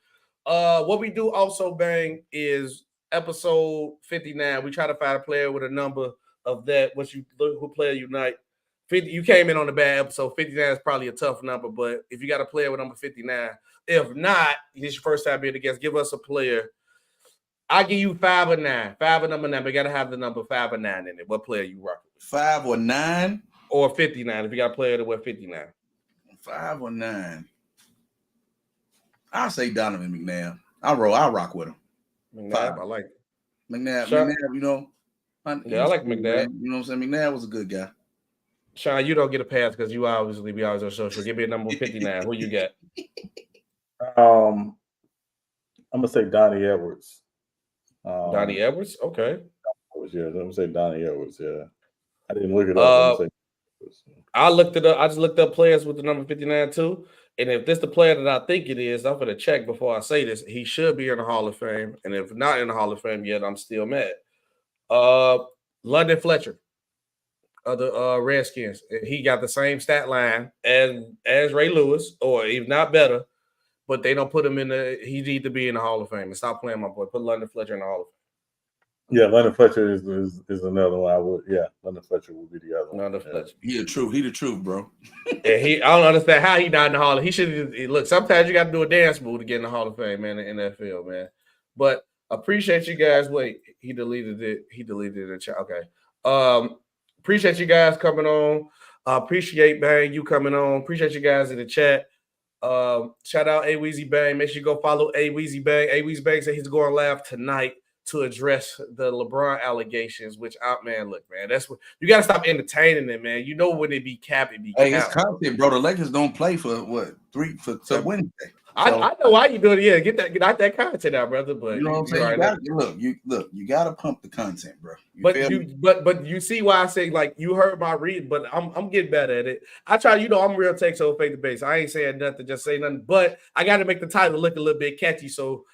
What we do also, Bang, is episode 59. We try to find a player with a number of that. Who player unite? 50, you came in on the bad episode. 59 is probably a tough number, but if you got a player with number 59, if not, it's your first time being a guest, give us a player. I'll give you 5 or 9. 5 or number 9, but you got to have the number 5 or 9 in it. What player you rock with? 5 or 9? Or 59, if you got a player that wear 59. 5 or 9. I'll say Donovan McNabb. I'll rock with him. McNabb, I like it. McNabb, you know. I like McNabb. You know what I'm saying? McNabb was a good guy. Sean, you don't get a pass because you obviously be always on social. Give me a number 59. Who you got? I'm gonna say Donnie Edwards. Donnie Edwards? Okay. Yeah, I'm gonna say Donnie Edwards. Yeah. I didn't look it up. I looked it up. I just looked up players with the number 59 too. And if this is the player that I think it is, I'm gonna check before I say this. He should be in the Hall of Fame. And if not in the Hall of Fame yet, I'm still mad. London Fletcher of the Redskins. He got the same stat line as Ray Lewis, or if not better, but they don't put him in he need to be in the Hall of Fame. And stop playing my boy. Put London Fletcher in the Hall of Fame. Yeah, London Fletcher is another one. London Fletcher would be the other one. London Fletcher. He the truth, bro. And I don't understand how he not in the Hall of Fame. He should look. Sometimes you got to do a dance move to get in the Hall of Fame, man, in the NFL, man. But appreciate you guys. Wait, he deleted it. Okay. Appreciate you guys coming on. Appreciate Bang you coming on. Appreciate you guys in the chat. Shout out Aweezybang. Make sure you go follow Aweezybang. Aweezybang said he's going live tonight to address the LeBron allegations, which look, man, that's what you got to stop entertaining them, man. You know when it be cap, it be cap. Hey, it's content, bro. The Lakers don't play for Wednesday. I know why you doing it. Yeah, get that content out, brother. But you know what I'm saying? You gotta pump the content, bro. But you see why I say, like, you heard my read, but I'm getting better at it. I try, I'm real take so fake the base. I ain't saying nothing, just say nothing. But I got to make the title look a little bit catchy. So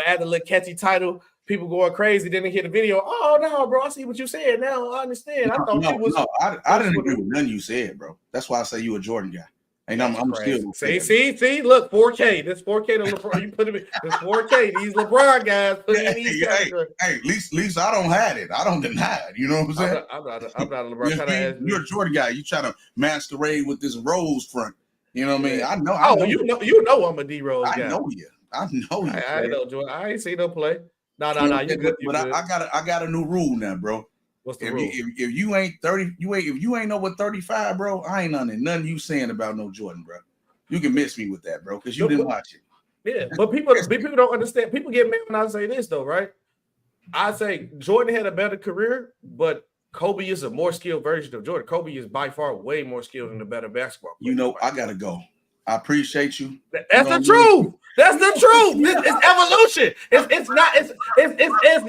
add the little catchy title. People going crazy, then they hear the video. Oh no, bro! I see what you said. Now I understand. I didn't agree with none you said, bro. That's why I say you a Jordan guy. And I'm still see. Look, 4K. This 4K to LeBron. You put him in this 4K. These LeBron guys put in these. Hey, at least I don't have it. I don't deny it. You know what I'm saying? I'm not a LeBron. You're a Jordan guy. You trying to masquerade with this Rose front. You know what I mean? I know. You know I'm a D Rose guy. I know you. I know Jordan. I ain't seen no play. No. You good. I got a new rule now, bro. What's the rule? If you ain't 30, if you ain't over 35, bro, I ain't nothing you saying about no Jordan, bro. You can miss me with that, bro, because you didn't watch it. Yeah, but people don't understand. People get mad when I say this, though, right? I say Jordan had a better career, but Kobe is a more skilled version of Jordan. Kobe is by far way more skilled and a better basketball player. I gotta go. I appreciate you. That's the truth. That's the truth. It's evolution. It's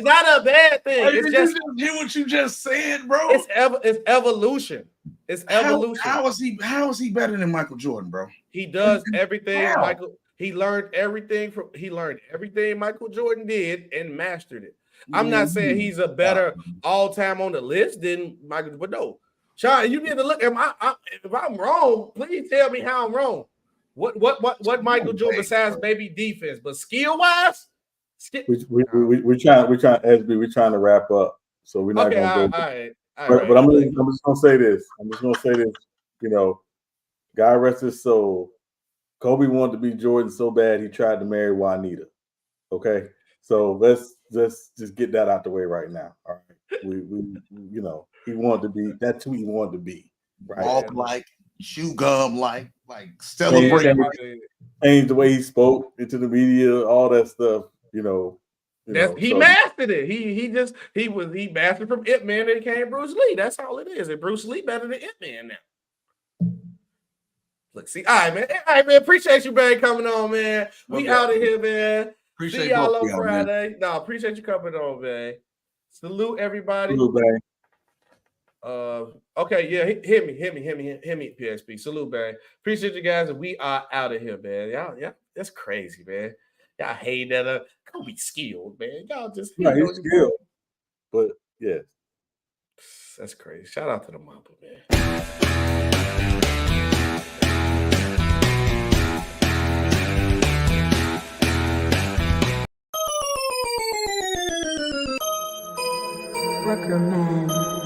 not a bad thing. It's just hear what you just said, bro. It's evolution. It's evolution. How is he better than Michael Jordan, bro? He does everything. He learned everything Michael Jordan did and mastered it. I'm not saying he's a better all-time on the list than Michael, but no. Sean, you need to look. If I'm wrong, please tell me how I'm wrong. What Michael Jordan besides maybe defense, but skill wise, we're trying to wrap up, so we're not gonna go. All right. But I'm just gonna say this. God rest his soul. Kobe wanted to be Jordan so bad he tried to marry Juanita. Okay, so let's just get that out the way right now. All right, he wanted to be. That's who he wanted to be. walk like, chew gum like celebrate. Change the way he spoke into the media, all that stuff. He mastered it. He mastered from Ip Man and became Bruce Lee. That's all it is. And Bruce Lee better than Ip Man now. Look, see, all right, man. Appreciate you, man, coming on, man. We out of here, man. Appreciate See y'all on y'all, Friday. Man. No, appreciate you coming on, man. Salute everybody. Salute, man. Okay, yeah, hit me, PSP. Salute, man. Appreciate you guys, and we are out of here, man. Y'all, that's crazy, man. Y'all hate that. Don't be skilled, man. Y'all just he's skilled. But yeah, that's crazy. Shout out to the Mamba, man. Rucker Man.